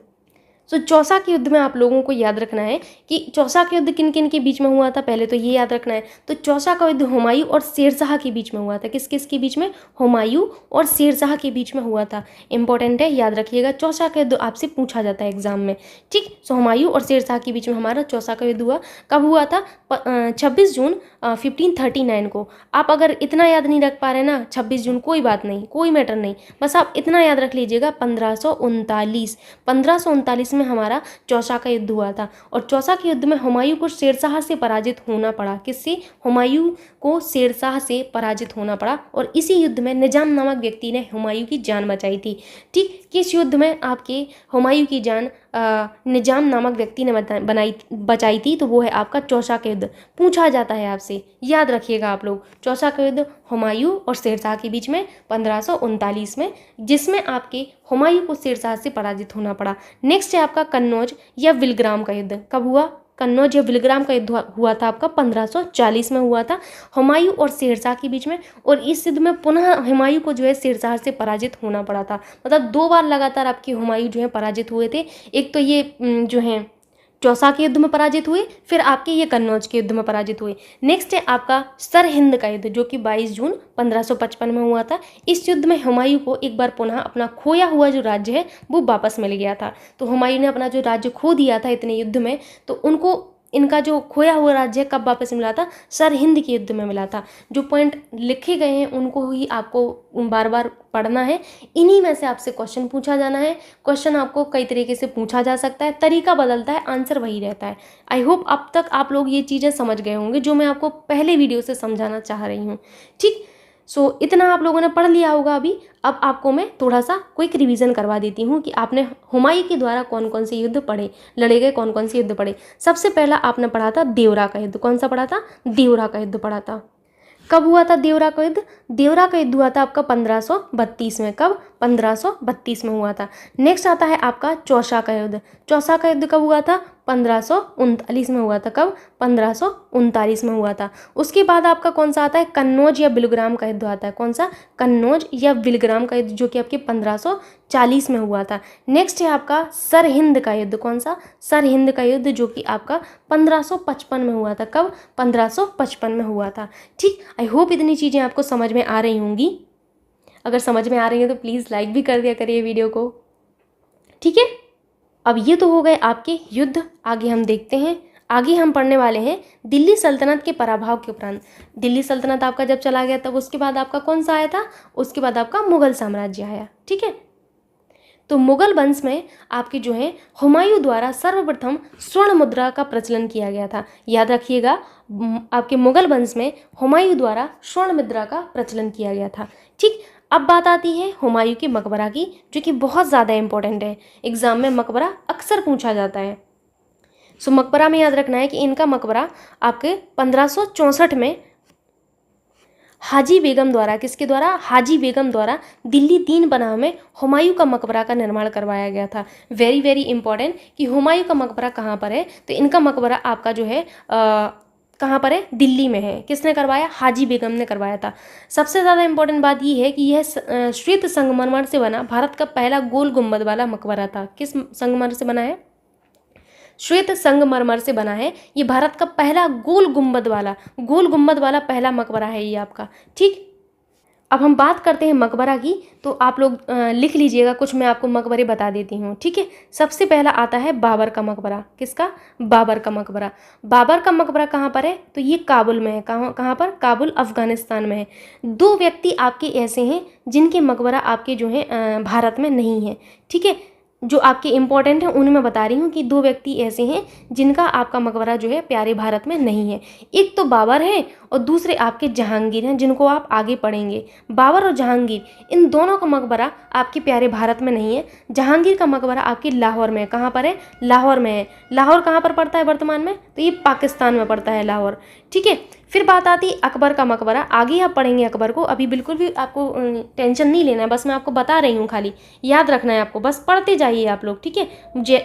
सो चौसा के युद्ध में आप लोगों को याद रखना है कि चौसा का युद्ध किन किन के बीच में हुआ था, पहले तो ये याद रखना है। तो चौसा का युद्ध हुमायूं और शेरशाह के बीच में हुआ था। किस किस के बीच में? हुमायूं और शेरशाह के बीच में हुआ था। इंपॉर्टेंट है, याद रखिएगा। चौसा का युद्ध आपसे पूछा जाता है एग्जाम में। ठीक, सो हुमायूं और शेरशाह के बीच में हमारा चौसा का युद्ध हुआ। कब हुआ था? 26 जून 1539 को। आप अगर इतना याद नहीं रख पा रहे ना, 26 जून, कोई बात नहीं, कोई मैटर नहीं, बस आप इतना याद रख लीजिएगा, 1539 में हमारा चौसा का युद्ध हुआ था। और चौसा के युद्ध में हुमायूं को शेरशाह से पराजित होना पड़ा। किससे? हुमायूं को शेरशाह से पराजित होना पड़ा। और इसी युद्ध में निजाम नामक व्यक्ति ने हुमायूं की जान बचाई थी। ठीक, किस युद्ध में आपके हुमायूं की जान निजाम नामक व्यक्ति ने बचाई थी? तो वो है आपका चौसा का युद्ध। पूछा जाता है आपसे, याद रखिएगा आप लोग। चौसा का युद्ध हुमायूं और शेरशाह के बीच में 1539 में, जिसमें आपके हुमायूं को शेरशाह से पराजित होना पड़ा। नेक्स्ट है आपका कन्नौज या विलग्राम का युद्ध। कब हुआ? कन्नौज या विलग्राम का युद्ध हुआ था आपका 1540 में हुआ था, हुमायूं और शेरशाह के बीच में। और इस युद्ध में पुनः हुमायूं को जो है शेरशाह से पराजित होना पड़ा था। मतलब 2 बार लगातार आपके हुमायूं जो है पराजित हुए थे। एक तो ये जो है चौसा के युद्ध में पराजित हुए, फिर आपके ये कन्नौज के युद्ध में पराजित हुए। नेक्स्ट है आपका सरहिंद का युद्ध, जो कि 22 जून 1555 में हुआ था। इस युद्ध में हुमायूं को एक बार पुनः अपना खोया हुआ जो राज्य है वो वापस मिल गया था। तो हुमायूं ने अपना जो राज्य खो दिया था इतने युद्ध में, तो उनको इनका जो खोया हुआ राज्य है कब वापस मिला था? सरहिंद के युद्ध में मिला था। जो पॉइंट लिखे गए हैं उनको ही आपको बार बार पढ़ना है। इन्हीं में से आपसे क्वेश्चन पूछा जाना है। क्वेश्चन आपको कई तरीके से पूछा जा सकता है, तरीका बदलता है, आंसर वही रहता है। आई होप अब तक आप लोग ये चीज़ें समझ गए होंगे जो मैं आपको पहले वीडियो से समझाना चाह रही हूँ। ठीक, सो इतना आप लोगों ने पढ़ लिया होगा अभी। अब आपको मैं थोड़ा सा क्विक रिवीजन करवा देती हूँ कि आपने हुमायूं के द्वारा कौन कौन से युद्ध पढ़े, लड़े गए कौन कौन से युद्ध पढ़े। सबसे पहला आपने पढ़ा था देवरा का युद्ध। कौन सा पढ़ा था? देवरा का युद्ध पढ़ा था। कब हुआ था देवरा का युद्ध? देवरा का युद्ध हुआ था आपका 1532 में। कब? 1532 में हुआ था। नेक्स्ट आता है आपका चौसा का युद्ध। चौसा का युद्ध कब हुआ था? 1539 में हुआ था। कब? 1539 में हुआ था। उसके बाद आपका कौन सा आता है? कन्नौज या बिलग्राम का युद्ध आता है। कौन सा? कन्नौज या बिलग्राम का युद्ध, जो कि आपके 1540 में हुआ था। नेक्स्ट है आपका सरहिंद का युद्ध। कौन सा? सरहिंद का युद्ध, जो कि आपका 1555 में हुआ था। कब? 1555 में हुआ था। ठीक, आई होप इतनी चीज़ें आपको समझ में आ रही होंगी। अगर समझ में आ रही है तो प्लीज़ लाइक भी कर दिया करिए वीडियो को। ठीक है, अब ये तो हो गए आपके युद्ध। आगे हम देखते हैं, आगे हम पढ़ने वाले हैं दिल्ली सल्तनत के पराभव के उपरांत। दिल्ली सल्तनत आपका जब चला गया तब उसके बाद आपका कौन सा आया था, उसके बाद आपका मुगल साम्राज्य आया। ठीक है, तो मुगल वंश में आपके जो है हुमायूं द्वारा सर्वप्रथम स्वर्ण मुद्रा का प्रचलन किया गया था। याद रखिएगा, आपके मुगल वंश में हुमायूं द्वारा स्वर्ण मुद्रा का प्रचलन किया गया था। ठीक, अब बात आती है हुमायूं के मकबरा की, जो कि बहुत ज़्यादा इंपॉर्टेंट है। एग्जाम में मकबरा अक्सर पूछा जाता है। सो मकबरा में याद रखना है कि इनका मकबरा आपके 1564 में हाजी बेगम द्वारा, किसके द्वारा, हाजी बेगम द्वारा दिल्ली 3 बनाव में हुमायूं का मकबरा का निर्माण करवाया गया था। वेरी वेरी इंपॉर्टेंट कि हुमायूं का मकबरा कहाँ पर है, तो इनका मकबरा आपका जो है कहाँ पर है, दिल्ली में है। किसने करवाया, हाजी बेगम ने करवाया था। सबसे ज़्यादा इंपॉर्टेंट बात यह है कि यह श्वेत संगमरमर से बना भारत का पहला गोल गुंबद वाला मकबरा था। किस संगमरमर से बना है, श्वेत संगमरमर से बना है। ये भारत का पहला गोल गुंबद वाला पहला मकबरा है ये आपका। ठीक, अब हम बात करते हैं मकबरा की, तो आप लोग लिख लीजिएगा, कुछ मैं आपको मकबरे बता देती हूँ। ठीक है, सबसे पहला आता है बाबर का मकबरा। किसका, बाबर का मकबरा। बाबर का मकबरा कहाँ पर है, तो ये काबुल में है। कहाँ पर, काबुल अफगानिस्तान में है। 2 व्यक्ति आपके ऐसे हैं जिनके मकबरा आपके जो है भारत में नहीं है। ठीक है, जो आपके इंपॉर्टेंट हैं उनमें बता रही हूँ कि 2 व्यक्ति ऐसे हैं जिनका आपका मकबरा जो है प्यारे भारत में नहीं है। एक तो बाबर है और दूसरे आपके जहांगीर हैं, जिनको आप आगे पढ़ेंगे। बाबर और जहांगीर, इन दोनों का मकबरा आपके प्यारे भारत में नहीं है। जहांगीर का मकबरा आपके लाहौर में है। कहाँ पर है, लाहौर में है। लाहौर कहाँ पर पड़ता है वर्तमान में, तो ये पाकिस्तान में पड़ता है लाहौर। ठीक है, फिर बात आती है अकबर का मकबरा। आगे आप पढ़ेंगे अकबर को, अभी बिल्कुल भी आपको टेंशन नहीं लेना है, बस मैं आपको बता रही हूँ, खाली याद रखना है आपको, बस पढ़ते जाइए आप लोग। ठीक है,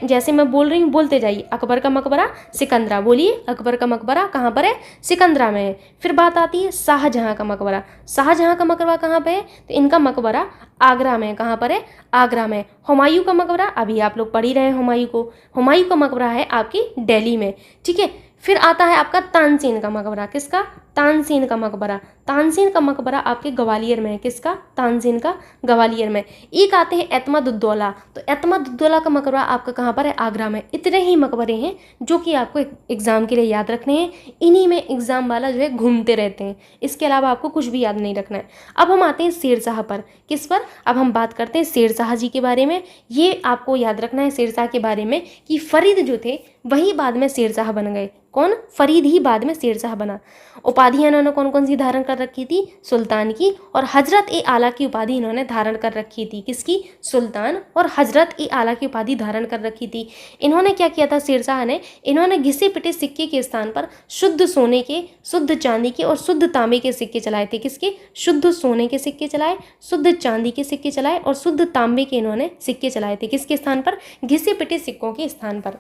जैसे मैं बोल रही हूँ बोलते जाइए। अकबर का मकबरा सिकंदरा, बोलिए, अकबर का मकबरा कहाँ पर है, सिकंदरा में है। फिर बात आती है शाहजहाँ का मकबरा। शाहजहाँ का मकबरा कहाँ पे है, तो इनका मकबरा आगरा में। कहाँ पर है, आगरा में। हुमायूं का मकबरा, अभी आप लोग पढ़ ही रहे हैं हुमायूं को, हुमायूं का मकबरा है आपकी दिल्ली में। ठीक है, फिर आता है आपका तानसेन का मकबरा। किसका, तानसेन का मकबरा। तानसेन का मकबरा आपके ग्वालियर में है। किसका, तानसेन का, ग्वालियर में। एक आते हैं एतमदुद्दौला, तो एतमदुद्दौला का मकबरा आपका कहाँ पर है, आगरा में। इतने ही मकबरे हैं जो कि आपको एग्जाम के लिए याद रखने हैं। इन्हीं में एग्जाम वाला जो है घूमते रहते हैं, इसके अलावा आपको कुछ भी याद नहीं रखना है। अब हम आते हैं शेरशाह पर। किस पर, अब हम बात करते हैं शेरशाह जी के बारे में। ये आपको याद रखना है शेरशाह के बारे में कि फरीद जो थे वही बाद में शेरशाह बन गए। कौन, फरीद ही बाद में शेरशाह बना। उपाधियां इन्होंने कौन कौन सी धारण कर रखी थी, सुल्तान की और हजरत ए आला की उपाधि इन्होंने धारण कर रखी थी। किसकी, सुल्तान और हजरत ए आला की उपाधि धारण कर रखी थी। इन्होंने क्या किया था शेरशाह ने, इन्होंने घिसे पिटे सिक्के के स्थान पर शुद्ध सोने के, शुद्ध चांदी के और शुद्ध तांबे के सिक्के चलाए थे। किसके, शुद्ध सोने के सिक्के चलाए, शुद्ध चांदी के सिक्के चलाए और शुद्ध तांबे के इन्होंने सिक्के चलाए थे। किसके स्थान पर, घिसे पिटे सिक्कों के स्थान पर।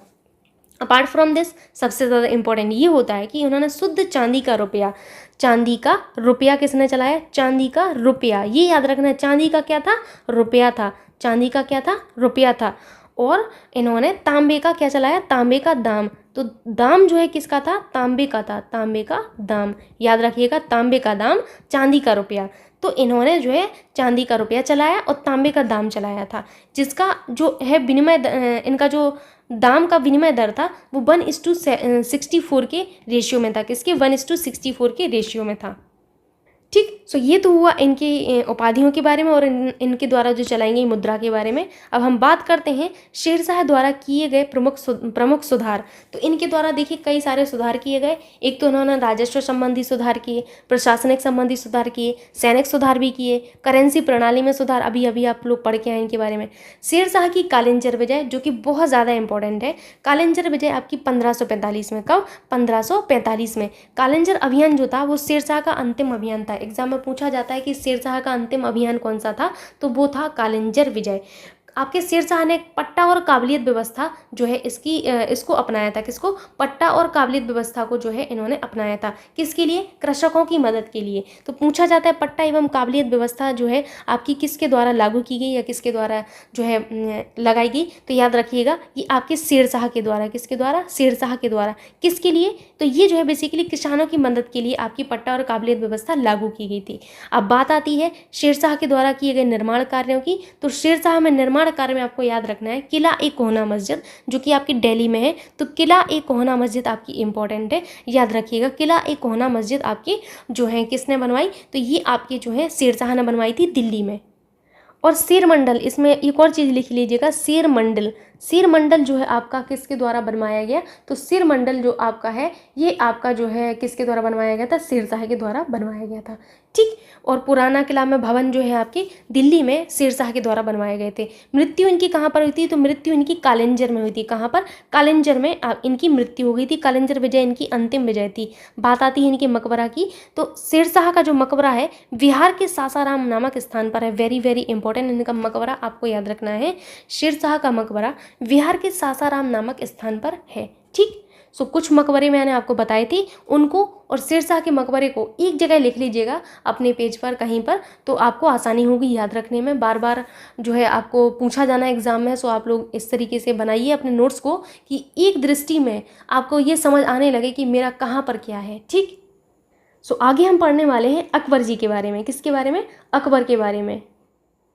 अपार्ट फ्रॉम दिस सबसे ज़्यादा इंपॉर्टेंट ये होता है कि उन्होंने शुद्ध चांदी का रुपया, चांदी का रुपया किसने चलाया, चांदी का रुपया। ये याद रखना है, चांदी का क्या था, रुपया था। चांदी का क्या था, रुपया था। और इन्होंने तांबे का क्या चलाया, तांबे का दाम। तो दाम जो है किसका था, तांबे का था, तांबे का दाम। याद रखिएगा, तांबे का दाम, चांदी का रुपया। तो इन्होंने जो है चांदी का रुपया चलाया और तांबे का दाम चलाया था, जिसका जो है विनिमय, इनका जो दाम का विनिमय दर था वो 1:64 के रेशियो में था। किसके, 1:64 के रेशियो में था। ठीक, सो ये तो हुआ इनकी उपाधियों के बारे में और इनके द्वारा जो चलाई गई मुद्रा के बारे में। अब हम बात करते हैं शेरशाह द्वारा किए गए प्रमुख सुधार। तो इनके द्वारा देखिए कई सारे सुधार किए गए। एक तो इन्होंने राजस्व संबंधी सुधार किए, प्रशासनिक संबंधी सुधार किए, सैनिक सुधार भी किए, करेंसी प्रणाली में सुधार, अभी अभी आप लोग पढ़ के आए इनके बारे में। शेरशाह की कालिंजर विजय, जो कि बहुत ज़्यादा इंपॉर्टेंट है। कालिंजर विजय आपकी 1545 में। कब, 1545 में। कालिंजर अभियान जो था वो शेरशाह का अंतिम अभियान था। एग्जाम में पूछा जाता है कि शेरशाह का अंतिम अभियान कौन सा था, तो वो था कालिंजर विजय। आपके शेरशाह ने पट्टा और काबिलियत व्यवस्था जो है इसको अपनाया था। किसको, पट्टा और काबिलियत व्यवस्था को जो है इन्होंने अपनाया था। किसके लिए, कृषकों की मदद के लिए। तो पूछा जाता है पट्टा एवं काबिलियत व्यवस्था जो है आपकी किसके द्वारा लागू की गई या किसके द्वारा जो है लगाई गई, तो याद रखिएगा ये आपके शेरशाह के द्वारा। किसके द्वारा, शेरशाह के द्वारा। किसके लिए, तो ये जो है बेसिकली किसानों की मदद के लिए आपकी पट्टा और काबिलियत व्यवस्था लागू की गई थी। अब बात आती है शेरशाह के द्वारा किए गए निर्माण कार्यों की। तो शेरशाह में निर्माण निर्माण कार्य में आपको याद रखना है किला ए कोहना मस्जिद, जो कि आपकी दिल्ली में है। तो किला ए कोहना मस्जिद आपकी इंपॉर्टेंट है, याद रखिएगा। किला ए कोहना मस्जिद आपकी जो है किसने बनवाई, तो ये आपकी जो है शेरशाह ने बनवाई थी दिल्ली में। और सिर मंडल, इसमें एक और चीज़ लिख लीजिएगा, सिर मंडल। सिर मंडल जो है आपका किसके द्वारा बनवाया गया, तो सिर मंडल जो आपका है ये आपका जो है किसके द्वारा बनवाया गया था, शेरशाह के द्वारा बनवाया गया था। ठीक। और पुराना किला में भवन जो है आपकी दिल्ली में शेरशाह के द्वारा बनवाए गए थे। मृत्यु इनकी कहाँ पर हुई थी, तो मृत्यु इनकी कालिंजर में हुई थी। कहाँ पर, कालिंजर में इनकी मृत्यु हो गई थी। कालिंजर विजय इनकी अंतिम विजय थी। बात आती है इनके मकबरा की, तो शेरशाह का जो मकबरा है बिहार के सासाराम नामक स्थान पर है। वेरी वेरी इंपॉर्टेंट, इनका मकबरा आपको याद रखना है। शेरशाह का मकबरा बिहार के सासाराम नामक स्थान पर है। ठीक। सो कुछ मकबरे मैंने आपको बताए थे, उनको और शेरशाह के मकबरे को एक जगह लिख लीजिएगा अपने पेज पर कहीं पर, तो आपको आसानी होगी याद रखने में। बार बार जो है आपको पूछा जाना एग्जाम में, सो आप लोग इस तरीके से बनाइए अपने नोट्स को कि एक दृष्टि में आपको ये समझ आने लगे कि मेरा कहाँ पर क्या है। ठीक। सो आगे हम पढ़ने वाले हैं अकबर जी के बारे में। किसके बारे में, अकबर के बारे में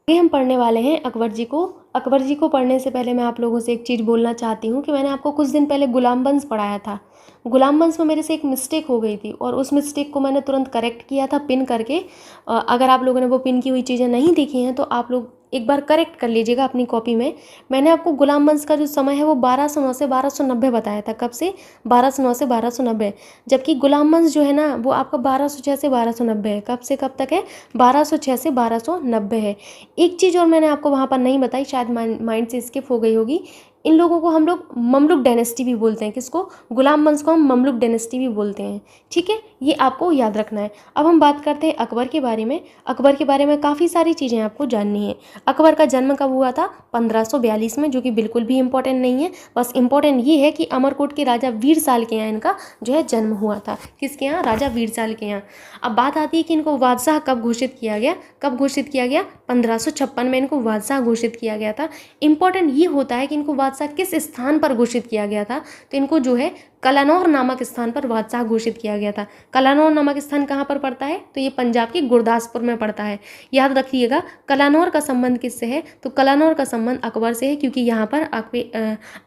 आगे हम पढ़ने वाले हैं अकबर जी को। अकबर जी को पढ़ने से पहले मैं आप लोगों से एक चीज़ बोलना चाहती हूँ कि मैंने आपको कुछ दिन पहले गुलाम वंश पढ़ाया था। गुलाम वंश में मेरे से एक मिस्टेक हो गई थी और उस मिस्टेक को मैंने तुरंत करेक्ट किया था पिन करके। अगर आप लोगों ने वो पिन की हुई चीज़ें नहीं देखी हैं तो आप लोग एक बार करेक्ट कर लीजिएगा अपनी कॉपी में। मैंने आपको गुलाम वंश का जो समय है वो 1209 से 1290 बताया था। कब से, 1209 से 1290, जबकि गुलाम वंश जो है ना वो आपका 1206 से 1290 है। कब से कब तक है, 1206 से 1290 है। एक चीज़ और मैंने आपको वहाँ पर नहीं बताई, शायद माइंड से स्किप हो गई होगी। इन लोगों को हम लोग ममलुक डायनेस्टी भी बोलते हैं। किसको, गुलाम वंश को हम ममलुक डायनेस्टी भी बोलते हैं। ठीक है, ये आपको याद रखना है। अब हम बात करते हैं अकबर के बारे में। अकबर के बारे में काफ़ी सारी चीज़ें आपको जाननी है। अकबर का जन्म कब हुआ था, 1542 में, जो कि बिल्कुल भी इंपॉर्टेंट नहीं है। बस इंपॉर्टेंट ये है कि अमरकोट के राजा वीरसाल के यहाँ इनका जो है जन्म हुआ था। किसके यहाँ, राजा वीरसाल के यहाँ। अब बात आती है कि इनको बादशाह कब घोषित किया गया। कब घोषित किया गया, 1556 में इनको बादशाह घोषित किया गया था। इंपॉर्टेंट ये होता है कि इनको बादशाह किस स्थान पर घोषित किया गया था, तो इनको जो है कलानौर नामक स्थान पर बादशाह घोषित किया गया था। कलानौर नामक स्थान कहाँ पर पड़ता है, तो ये पंजाब के गुरदासपुर में पड़ता है। याद रखिएगा, कलानौर का संबंध किससे है, तो कलानौर का संबंध अकबर से है, क्योंकि यहाँ पर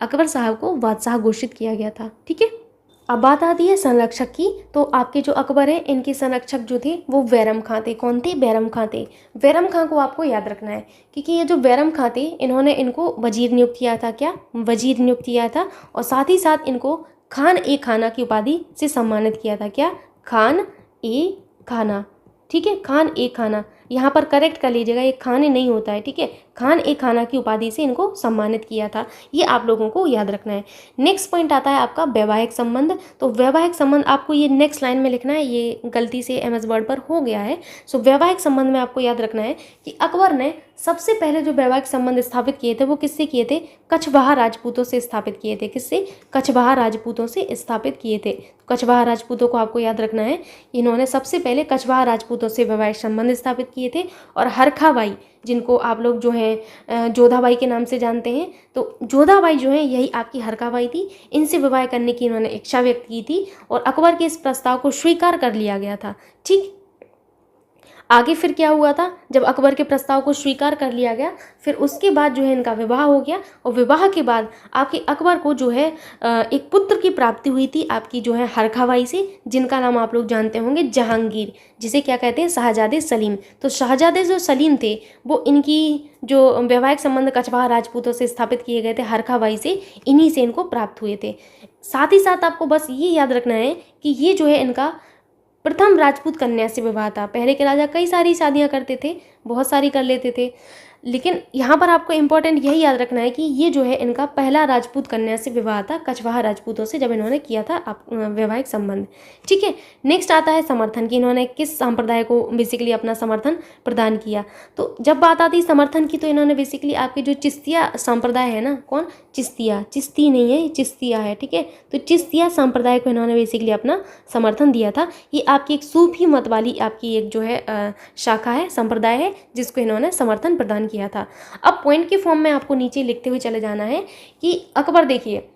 अकबर साहब को बादशाह घोषित किया गया था। ठीक है। अब बात आती है संरक्षक की। तो आपके जो अकबर हैं इनके संरक्षक जो थे वो बैरम खां थे। कौन थे, बैरम खां थे। बैरम खां को आपको याद रखना है, क्योंकि ये जो बैरम खां थे इन्होंने इनको वजीर नियुक्त किया था। क्या, वजीर नियुक्त किया था। और साथ ही साथ इनको खान ए खाना की उपाधि से सम्मानित किया था। क्या, खान ए खाना। ठीक है, खान ए खाना, यहाँ पर करेक्ट कर लीजिएगा, ये खाने नहीं होता है। ठीक है, खान ए खाना की उपाधि से इनको सम्मानित किया था। ये आप लोगों को याद रखना है। नेक्स्ट पॉइंट आता है आपका वैवाहिक संबंध। तो वैवाहिक संबंध आपको ये नेक्स्ट लाइन में लिखना है, ये गलती से MS वर्ड पर हो गया है। सो वैवाहिक संबंध में आपको याद रखना है कि अकबर ने सबसे पहले जो वैवाहिक संबंध स्थापित किए थे वो किससे किए थे, कछवाहा राजपूतों से स्थापित किए थे। किससे, कछवाहा राजपूतों से स्थापित किए थे। कछवाहा राजपूतों को आपको याद रखना है, इन्होंने सबसे पहले कछवाहा राजपूतों से वैवाहिक संबंध स्थापित किए थे। और हरखाबाई, जिनको आप लोग जो है जोधाबाई के नाम से जानते हैं, तो जोधाबाई जो है यही आपकी हरखाबाई थी। इनसे विवाह करने की इन्होंने इच्छा व्यक्त की थी और अकबर के इस प्रस्ताव को स्वीकार कर लिया गया था। ठीक। आगे फिर क्या हुआ था, जब अकबर के प्रस्ताव को स्वीकार कर लिया गया, फिर उसके बाद जो है इनका विवाह हो गया। और विवाह के बाद आपके अकबर को जो है एक पुत्र की प्राप्ति हुई थी आपकी जो है हरखाबाई से, जिनका नाम आप लोग जानते होंगे जहांगीर, जिसे क्या कहते हैं, शाहजादे सलीम। तो शाहजादे जो सलीम थे वो इनकी जो वैवाहिक संबंध कछवाहा राजपूतों से स्थापित किए गए थे हरखाबाई से, इन्हीं से इनको प्राप्त हुए थे। साथ ही साथ आपको बस ये याद रखना है कि ये जो है इनका प्रथम राजपूत कन्या से विवाह था। पहले के राजा कई सारी शादियां करते थे, बहुत सारी कर लेते थे, लेकिन यहाँ पर आपको इंपॉर्टेंट यही याद रखना है कि ये जो है इनका पहला राजपूत कन्या से विवाह था, कछवाहा राजपूतों से, जब इन्होंने किया था वैवाहिक संबंध। ठीक है। नेक्स्ट आता है समर्थन की, इन्होंने किस संप्रदाय को बेसिकली अपना समर्थन प्रदान किया। तो जब बात आती है समर्थन की, तो इन्होंने बेसिकली आपके जो चिश्तिया संप्रदाय है ना, कौन, चिश्तिया, चिश्ती नहीं है, चिश्तिया है। ठीक है, तो चिश्तिया संप्रदाय को इन्होंने बेसिकली अपना समर्थन दिया था। ये आपकी एक सूफी मत वाली आपकी एक जो है शाखा है, संप्रदाय है, जिसको इन्होंने समर्थन प्रदान किया था। अब पॉइंट के फॉर्म में आपको नीचे लिखते हुए चले जाना है कि अकबर देखिए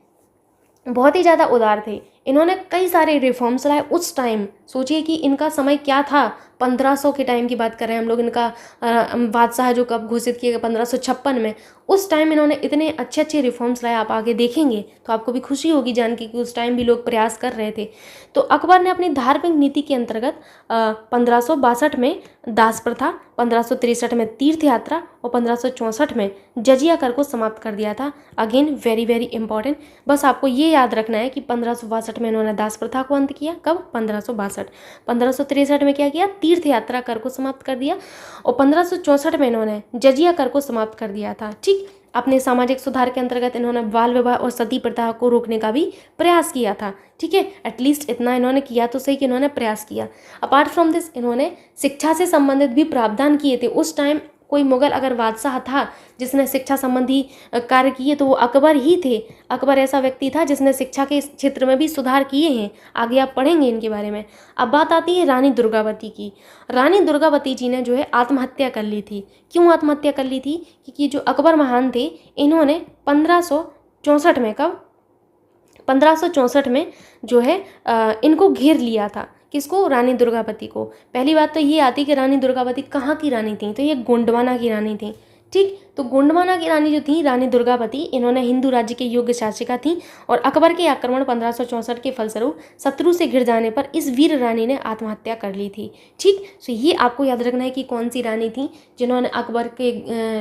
बहुत ही ज़्यादा उदार थे, इन्होंने कई सारे रिफॉर्म्स लाए उस टाइम सोचिए कि इनका समय क्या था, 1500 के टाइम की बात कर रहे हैं हम लोग। इनका बादशाह जो कब घोषित किया गया 1556 में, उस टाइम इन्होंने इतने अच्छे अच्छे रिफॉर्म्स लाए। आप आगे देखेंगे तो आपको भी खुशी होगी जान के कि उस टाइम भी लोग प्रयास कर रहे थे। तो अकबर ने अपनी धार्मिक नीति के अंतर्गत 1562 में दास प्रथा, 1563 में तीर्थ यात्रा और 1564 में जजिया कर को समाप्त कर दिया था। अगेन वेरी वेरी इंपॉर्टेंट, बस आपको ये याद रखना है कि 1562 में इन्होंने दास प्रथा को अंत किया। कब? 1562। 1563 में क्या किया? तीर्थ यात्रा कर को समाप्त कर दिया। और 1564 में इन्होंने जजिया कर को समाप्त कर दिया था। ठीक, अपने सामाजिक सुधार के अंतर्गत इन्होंने बाल विवाह और सती प्रथा को रोकने का भी प्रयास किया था। ठीक है, एटलीस्ट इतना इन्होंने किया तो सही कि इन्होंने प्रयास किया। अपार्ट फ्रॉम दिस इन्होंने शिक्षा से संबंधित भी प्रावधान किए थे। उस टाइम कोई मुगल अगर बादशाह था जिसने शिक्षा संबंधी कार्य किए तो वो अकबर ही थे। अकबर ऐसा व्यक्ति था जिसने शिक्षा के क्षेत्र में भी सुधार किए हैं। आगे आप पढ़ेंगे इनके बारे में। अब बात आती है रानी दुर्गावती की। रानी दुर्गावती जी ने जो है आत्महत्या कर ली थी। क्यों आत्महत्या कर ली थी? क्योंकि जो अकबर महान थे इन्होंने 1564 में, कब? 1564 में जो है इनको घेर लिया था। किसको? रानी दुर्गावती को। पहली बात तो ये आती कि रानी दुर्गावती कहाँ की रानी थी, तो ये गोंडवाना की रानी थी। ठीक, तो गोंडवाना की रानी जो थी रानी दुर्गावती, इन्होंने हिंदू राज्य की योग्य शासिका थी और अकबर के आक्रमण 1564 के फलस्वरूप शत्रु से घिर जाने पर इस वीर रानी ने आत्महत्या कर ली थी। ठीक, तो ये आपको याद रखना है कि कौन सी रानी थी जिन्होंने अकबर के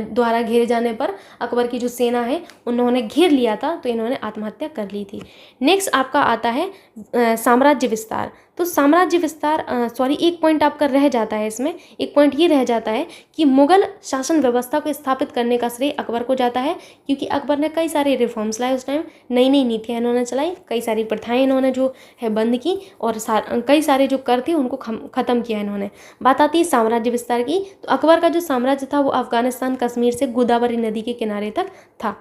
द्वारा घेरे जाने पर अकबर की जो सेना है उन्होंने घेर लिया था, तो इन्होंने आत्महत्या कर ली थी। नेक्स्ट आपका आता है साम्राज्य विस्तार। तो साम्राज्य विस्तार, सॉरी एक पॉइंट आपका रह जाता है इसमें। एक पॉइंट ये रह जाता है कि मुगल शासन व्यवस्था को स्थापित करने का श्रेय अकबर को जाता है, क्योंकि अकबर ने कई सारे रिफॉर्म्स लाए। उस टाइम नई नई नीतियाँ इन्होंने चलाई, कई सारी प्रथाएं इन्होंने जो है बंद की और कई सारे जो कर थे उनको ख़त्म किया इन्होंने। बात आती है साम्राज्य विस्तार की। तो अकबर का जो साम्राज्य था वो अफगानिस्तान, कश्मीर से गोदावरी नदी के किनारे तक था।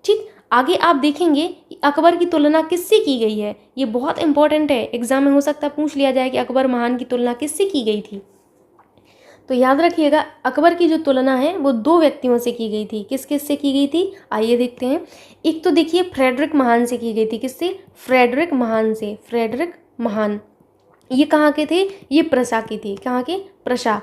ठीक, आगे आप देखेंगे अकबर की तुलना किससे की गई है। ये बहुत इंपॉर्टेंट है, एग्जाम में हो सकता है पूछ लिया जाए कि अकबर महान की तुलना किससे की गई थी। तो याद रखिएगा अकबर की जो तुलना है वो दो व्यक्तियों से की गई थी। किस किस से की गई थी आइए देखते हैं। एक तो देखिए फ्रेडरिक महान से की गई थी। किससे? फ्रेडरिक महान से। फ्रेडरिक महान ये कहाँ के थे? ये प्रशा की थी। कहाँ के? प्रशा।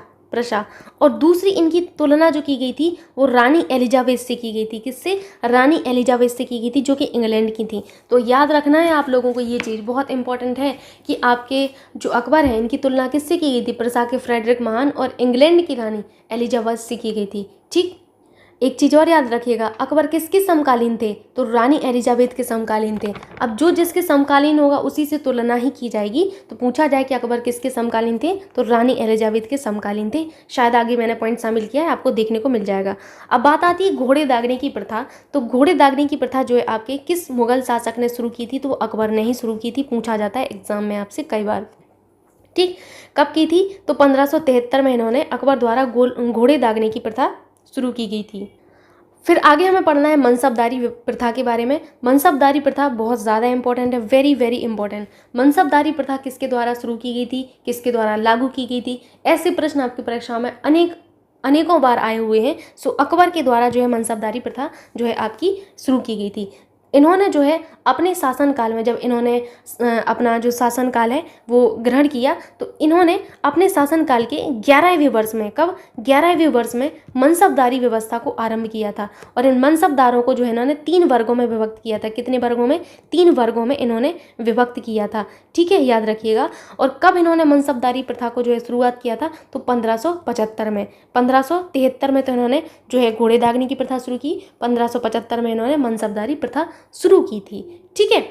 और दूसरी इनकी तुलना जो की गई थी वो रानी एलिजाबेथ से की गई थी। किससे? रानी एलिजाबेथ से की गई थी जो कि इंग्लैंड की थी। तो याद रखना है आप लोगों को, ये चीज़ बहुत इंपॉर्टेंट है कि आपके जो अकबर हैं इनकी तुलना किससे की गई थी? प्रशा के फ्रेडरिक महान और इंग्लैंड की रानी एलिजाबेथ से की गई थी। ठीक, एक चीज़ और याद रखिएगा, अकबर किसके समकालीन थे? तो रानी एलिजाबेथ के समकालीन थे। अब जो जिसके समकालीन होगा उसी से तुलना ही की जाएगी। तो पूछा जाए कि अकबर किसके समकालीन थे, तो रानी एलिजाबेथ के समकालीन थे। शायद आगे मैंने पॉइंट शामिल किया है, आपको देखने को मिल जाएगा। अब बात आती है घोड़े दागने की प्रथा। तो घोड़े दागने की प्रथा जो है आपके किस मुगल शासक ने शुरू की थी? तो वो अकबर ने ही शुरू की थी। पूछा जाता है एग्जाम में आपसे कई बार। ठीक, कब की थी? तो 1573 में इन्होंने अकबर द्वारा घोड़े दागने की प्रथा शुरू की गई थी। फिर आगे हमें पढ़ना है मनसबदारी प्रथा के बारे में। मनसबदारी प्रथा बहुत ज़्यादा इंपॉर्टेंट है, वेरी वेरी इंपॉर्टेंट। मनसबदारी प्रथा किसके द्वारा शुरू की गई थी, किसके द्वारा लागू की गई थी? ऐसे प्रश्न आपकी परीक्षा में अनेकों बार आए हुए हैं। सो अकबर के द्वारा जो है मनसबदारी प्रथा जो है आपकी शुरू की गई थी। इन्होंने जो है अपने शासनकाल में, जब इन्होंने अपना जो शासनकाल है वो ग्रहण किया, तो इन्होंने अपने शासनकाल के 11वें वर्ष में, कब? 11वें वर्ष में मनसबदारी व्यवस्था को आरंभ किया था। और इन मनसबदारों को जो है इन्होंने 3 वर्गों में विभक्त किया था। कितने वर्गों में? 3 वर्गों में इन्होंने विभक्त किया था। ठीक है, याद रखिएगा। और कब इन्होंने मनसबदारी प्रथा को जो है शुरुआत किया था? तो 1575 में। 1573 में तो इन्होंने जो है घोड़े दागने की प्रथा शुरू की। 1575 में इन्होंने मनसबदारी प्रथा शुरू की थी। ठीक है,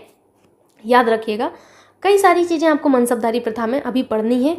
याद रखिएगा। कई सारी चीज़ें आपको मनसबदारी प्रथा में अभी पढ़नी है।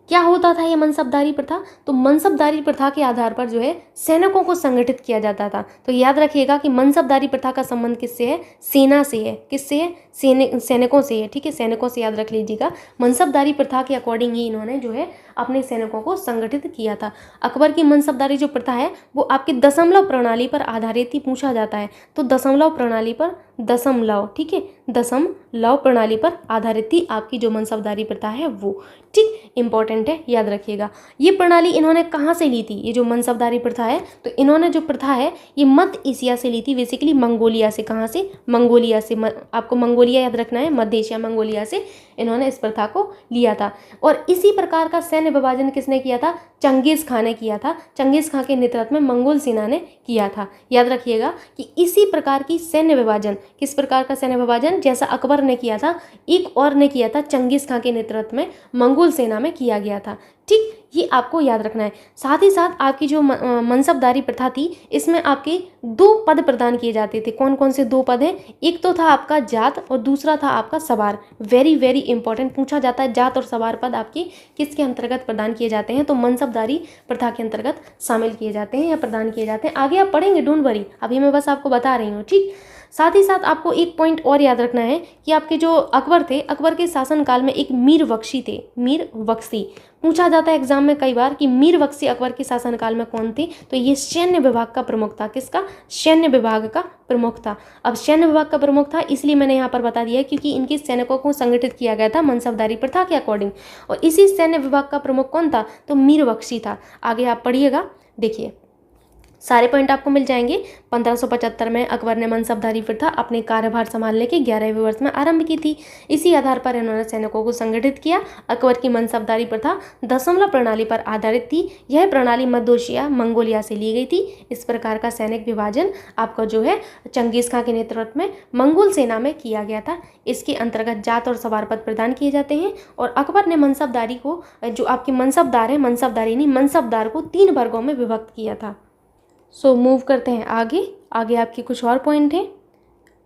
क्या होता था ये मनसबदारी प्रथा? तो मनसबदारी प्रथा के आधार पर जो है सैनिकों को संगठित किया जाता था। तो याद रखिएगा कि मनसबदारी प्रथा का संबंध किससे है? सेना से है। किससे है? सैनिकों से है। ठीक है, सैनिकों से याद रख लीजिएगा। मनसबदारी प्रथा के अकॉर्डिंग ही इन्होंने जो है अपने सैनिकों को संगठित किया था। अकबर की मनसबदारी जो प्रथा है वो आपकी दशमलव प्रणाली पर आधारित ही पूछा जाता है। तो दशमलव प्रणाली पर, दशमलव, ठीक है, दशमलव प्रणाली पर आधारित ही आपकी जो मनसबदारी प्रथा है वो। ठीक, इंपॉर्टेंट है, याद रखिएगा। ये प्रणाली इन्होंने कहाँ से ली थी? ये जो मनसबदारी प्रथा है तो इन्होंने जो प्रथा है ये मध्य एशिया से ली थी, बेसिकली मंगोलिया से। कहाँ से? मंगोलिया से। आपको मंगोलिया याद रखना है, मध्य एशिया, मंगोलिया से इन्होंने इस प्रथा को लिया था। और इसी प्रकार का सैन्य विभाजन किसने किया था? चंगेज़ खान ने किया था। चंगेज़ खान के नेतृत्व में मंगोल सेना ने किया था। याद रखिएगा कि इसी प्रकार की सैन्य विभाजन, किस प्रकार का सैन्य विभाजन? जैसा अकबर ने किया था, एक और ने किया था, चंगेज़ खान के नेतृत्व में मंगोल सेना में किया गया था। ठीक, ये आपको याद रखना है। साथ ही साथ आपकी जो मनसबदारी प्रथा थी, इसमें आपके 2 पद प्रदान किए जाते थे। कौन कौन से 2 पद हैं? एक तो था आपका जात और दूसरा था आपका सवार। वेरी वेरी इंपॉर्टेंट पूछा जाता है, जात और सवार पद आपके किसके अंतर्गत प्रदान किए जाते हैं? तो मनसबदारी प्रथा के अंतर्गत शामिल किए जाते हैं या प्रदान किए जाते हैं। आगे आप पढ़ेंगे, डोंट वरी, अभी मैं बस आपको बता रही हूँ। ठीक, साथ ही साथ आपको एक पॉइंट और याद रखना है कि आपके जो अकबर थे, अकबर के शासनकाल में एक मीर बख्शी थे। मीर बख्शी पूछा जाता है एग्जाम में कई बार कि मीर बख्शी अकबर के शासनकाल में कौन थे? तो ये सैन्य विभाग का प्रमुख था। किसका? सैन्य विभाग का प्रमुख था। अब सैन्य विभाग का प्रमुख था इसलिए मैंने यहाँ पर बता दिया क्योंकि इनके सैनिकों को संगठित किया गया था मनसबदारी प्रथा के अकॉर्डिंग, और इसी सैन्य विभाग का प्रमुख कौन था? तो मीर बख्शी था। आगे आप पढ़िएगा, देखिए सारे पॉइंट आपको मिल जाएंगे। 1575 में अकबर ने मनसबदारी प्रथा अपने कार्यभार संभालने के 11वें वर्ष में आरंभ की थी। इसी आधार पर इन्होंने सैनिकों को संगठित किया। अकबर की मनसबदारी प्रथा दशमलव प्रणाली पर आधारित थी। यह प्रणाली मध्य एशिया, मंगोलिया से ली गई थी। इस प्रकार का सैनिक विभाजन आपका जो है चंगेज़ खान के नेतृत्व में मंगोल सेना में किया गया था। इसके अंतर्गत जात और सवार पद प्रदान किए जाते हैं। और अकबर ने मनसबदारी को, जो आपके मनसबदार है, मनसबदारी नहीं, मनसबदार को 3 वर्गों में विभक्त किया था। सो मूव करते हैं आगे। आगे आपके कुछ और पॉइंट हैं।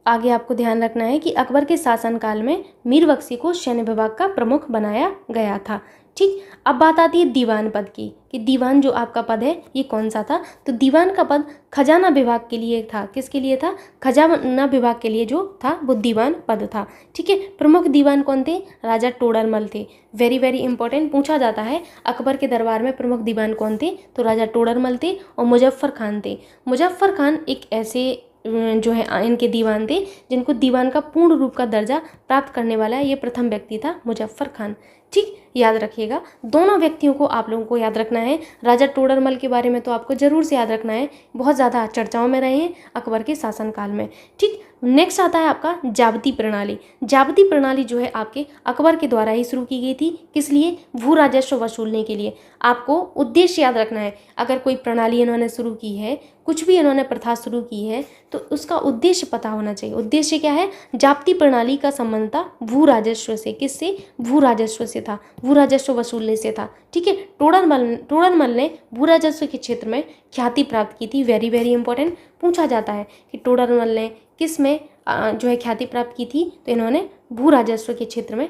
आगे आपको ध्यान रखना है कि अकबर के शासनकाल में मीर बख्शी को सैन्य विभाग का प्रमुख बनाया गया था। ठीक, अब बात आती है दीवान पद की, कि दीवान जो आपका पद है ये कौन सा था? तो दीवान का पद खजाना विभाग के लिए था। किसके लिए था? खजाना विभाग के लिए जो था वो दीवान पद था। ठीक है, प्रमुख दीवान कौन थे? राजा टोडरमल थे। वेरी वेरी इंपॉर्टेंट पूछा जाता है अकबर के दरबार में प्रमुख दीवान कौन थे? तो राजा टोडरमल थे और मुजफ्फर खान थे। मुजफ्फर खान एक ऐसे जो है इनके दीवान थे जिनको दीवान का पूर्ण रूप का दर्जा प्राप्त करने वाला है, ये प्रथम व्यक्ति था मुजफ्फर खान। ठीक, याद रखिएगा, दोनों व्यक्तियों को आप लोगों को याद रखना है। राजा टोडरमल के बारे में तो आपको जरूर से याद रखना है, बहुत ज़्यादा चर्चाओं में रहे हैं अकबर के शासनकाल में। ठीक, नेक्स्ट आता है आपका जाबती प्रणाली। जाबती प्रणाली जो है आपके अकबर के द्वारा ही शुरू की गई थी। किस लिए? भू राजस्व वसूलने के लिए। आपको उद्देश्य याद रखना है, अगर कोई प्रणाली इन्होंने शुरू की है, कुछ भी इन्होंने प्रथा शुरू की है, तो उसका उद्देश्य पता होना चाहिए। उद्देश्य क्या है? जाबती प्रणाली का संबंध था भू राजस्व से। किससे? भू राजस्व से था, भू राजस्व वसूलने से था। ठीक है, टोडरमल ने भू राजस्व के क्षेत्र में ख्याति प्राप्त की थी। वेरी वेरी इंपॉर्टेंट पूछा जाता है कि टोडरमल ने किस में जो है ख्याति प्राप्त की थी? तो इन्होंने भू राजस्व के क्षेत्र में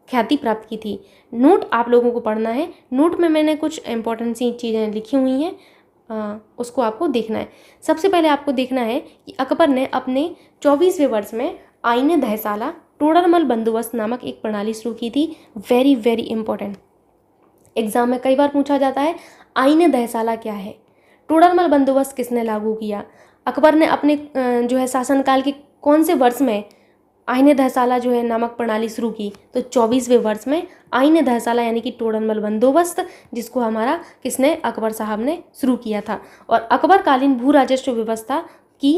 ख्याति प्राप्त की थी। नोट आप लोगों को पढ़ना है। नोट में मैंने कुछ इंपॉर्टेंट सी चीज़ें लिखी हुई हैं, उसको आपको देखना है। सबसे पहले आपको देखना है कि अकबर ने अपने 24वें वर्ष में आईने दहसाला टोडरमल बंदोबस्त नामक एक प्रणाली शुरू की थी। वेरी वेरी इंपॉर्टेंट, एग्जाम में कई बार पूछा जाता है आईने दहसाला क्या है? टोडरमल बंदोबस्त किसने लागू किया? अकबर ने अपने जो है शासनकाल के कौन से वर्ष में आईने दहसाला जो है नामक प्रणाली शुरू की? तो 24वें वर्ष में आईने दहसाला यानी कि टोडरमल बंदोबस्त, जिसको हमारा किसने? अकबर साहब ने शुरू किया था। और अकबरकालीन भू राजस्व व्यवस्था की,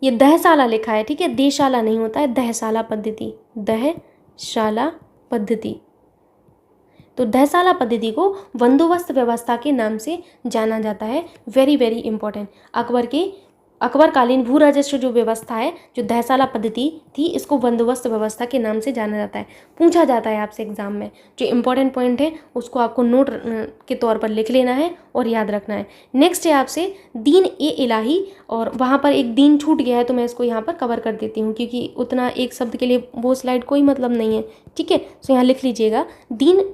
ये दहसाला लिखा है, ठीक है, देशाला नहीं होता है, दहसाला पद्धति, दहशाला पद्धति। तो दहसाला पद्धति को बंदोबस्त व्यवस्था के नाम से जाना जाता है। वेरी वेरी इंपॉर्टेंट, अकबरकालीन भू राजस्व जो व्यवस्था है, जो दहसाला पद्धति थी, इसको बंदोबस्त व्यवस्था के नाम से जाना जाता है। पूछा जाता है आपसे एग्जाम में। जो इंपॉर्टेंट पॉइंट है उसको आपको नोट के तौर पर लिख लेना है और याद रखना है। नेक्स्ट है आपसे दीन ए इलाही, और वहाँ पर एक दीन छूट गया है तो मैं इसको यहाँ पर कवर कर देती हूँ क्योंकि उतना एक शब्द के लिए वो स्लाइड कोई मतलब नहीं है। ठीक है, तो यहाँ लिख लीजिएगा, दीन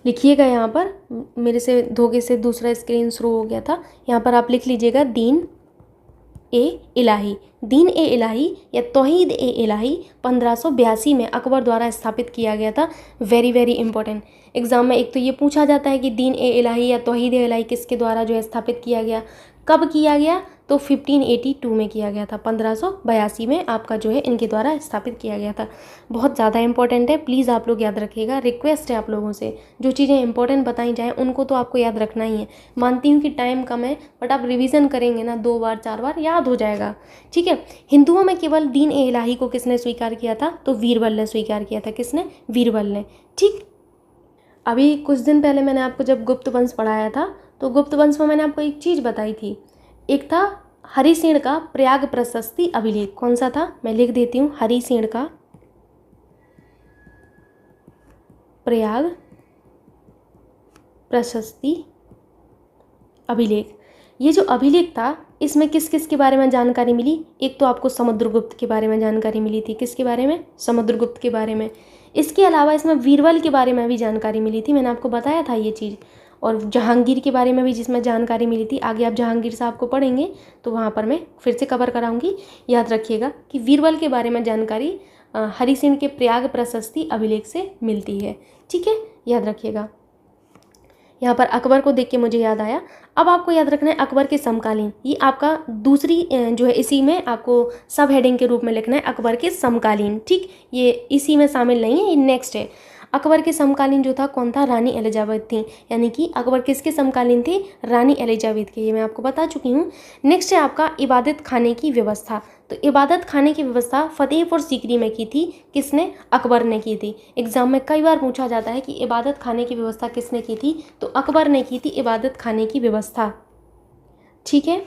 लिखिएगा। यहाँ पर मेरे से धोखे से दूसरा स्क्रीन शुरू हो गया था, यहाँ पर आप लिख लीजिएगा दीन ए इलाही। दीन ए इलाही या तौहीद ए इलाही 1582 में अकबर द्वारा स्थापित किया गया था। वेरी वेरी इंपॉर्टेंट, एग्जाम में एक तो ये पूछा जाता है कि दीन ए इलाही या तौहीद ए इलाही किसके द्वारा जो है स्थापित किया गया, कब किया गया? तो 1582 में किया गया था, 1582 में आपका जो है इनके द्वारा स्थापित किया गया था। बहुत ज़्यादा इंपॉर्टेंट है, प्लीज़ आप लोग याद रखिएगा। रिक्वेस्ट है आप लोगों से, जो चीज़ें इंपॉर्टेंट बताई जाएँ उनको तो आपको याद रखना ही है। मानती हूँ कि टाइम कम है, बट आप रिविज़न करेंगे ना 2 बार 4 बार याद हो जाएगा, ठीक है। हिंदुओं में केवल दीन ए इलाही को किसने स्वीकार किया था? तो वीरबल ने स्वीकार किया था। किसने? वीरबल ने, ठीक। अभी कुछ दिन पहले मैंने आपको जब गुप्त वंश पढ़ाया था, तो गुप्त वंश में मैंने आपको एक चीज़ बताई थी। एक था हरिसेन का प्रयाग प्रशस्ति अभिलेख। कौन सा था? मैं लिख देती हूँ, हरिसेन का प्रयाग प्रशस्ति अभिलेख। ये जो अभिलेख था, इसमें किस किस के बारे में जानकारी मिली? एक तो आपको समुद्रगुप्त के बारे में जानकारी मिली थी। किसके बारे में? समुद्रगुप्त के बारे में। इसके अलावा इसमें बीरबल के बारे में भी जानकारी मिली थी, मैंने आपको बताया था ये चीज़। और जहांगीर के बारे में भी जिसमें जानकारी मिली थी। आगे आप जहांगीर साहब को पढ़ेंगे तो वहाँ पर मैं फिर से कवर कराऊंगी। याद रखिएगा कि बीरबल के बारे में जानकारी हरिसेन के प्रयाग प्रशस्ति अभिलेख से मिलती है, ठीक है, याद रखिएगा। यहाँ पर अकबर को देख के मुझे याद आया। अब आपको याद रखना है अकबर के समकालीन। ये आपका दूसरी जो है, इसी में आपको सब हेडिंग के रूप में लिखना है अकबर के समकालीन, ठीक। ये इसी में शामिल नहीं है, ये नेक्स्ट है। अकबर के समकालीन जो था कौन था? रानी एलिजाबेथ थी। यानी कि अकबर किसके समकालीन थे? रानी एलिजाबेथ के। ये मैं आपको बता चुकी हूँ। नेक्स्ट है आपका इबादत खाने की व्यवस्था। तो इबादत खाने की व्यवस्था फतेहपुर सीकरी में की थी। किसने? अकबर ने की थी। एग्जाम में कई बार पूछा जाता है कि इबादत खाने की व्यवस्था किसने की थी? तो अकबर ने की थी इबादत खाने की व्यवस्था, ठीक है।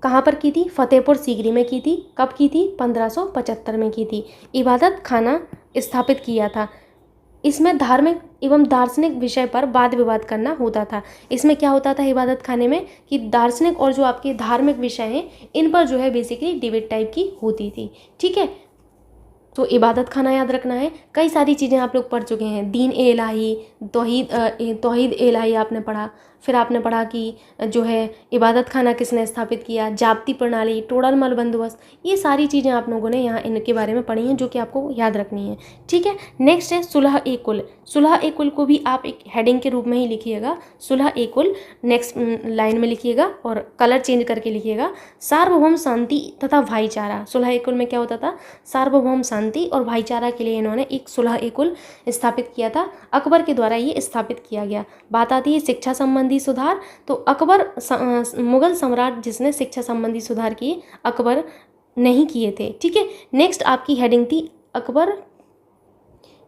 कहाँ पर की थी? फतेहपुर सीकरी में की थी। कब की थी? 1575 में की थी। इबादत खाना स्थापित किया था। इसमें धार्मिक एवं दार्शनिक विषय पर वाद विवाद करना होता था। इसमें क्या होता था इबादत खाने में कि दार्शनिक और जो आपके धार्मिक विषय हैं इन पर जो है बेसिकली डिबेट टाइप की होती थी, ठीक है। तो इबादत खाना याद रखना है। कई सारी चीज़ें आप लोग पढ़ चुके हैं। दीन ए इलाही, तौहीद ए इलाही आपने पढ़ा। फिर आपने पढ़ा कि जो है इबादत खाना किसने स्थापित किया, जाब्ती प्रणाली, टोडरमल बंदोबस्त। ये सारी चीज़ें आप लोगों ने यहाँ इनके बारे में पढ़ी हैं, जो कि आपको याद रखनी है, ठीक है। नेक्स्ट है सुलह ए कुल। सुलह ए कुल को भी आप एक हेडिंग के रूप में ही लिखिएगा। सुलह ए कुल नेक्स्ट लाइन में लिखिएगा और कलर चेंज करके लिखिएगा। सार्वभौम शांति तथा भाईचारा। सुलह ए कुल में क्या होता था? सार्वभौम शांति और भाईचारा के लिए इन्होंने एक सुलह ए कुल स्थापित किया था। अकबर के द्वारा ये स्थापित किया गया। बात आती है शिक्षा संबंधी सुधार। तो अकबर मुगल सम्राट जिसने शिक्षा संबंधी सुधार किए, अकबर नहीं किए थे, ठीक है। नेक्स्ट आपकी हेडिंग थी अकबर,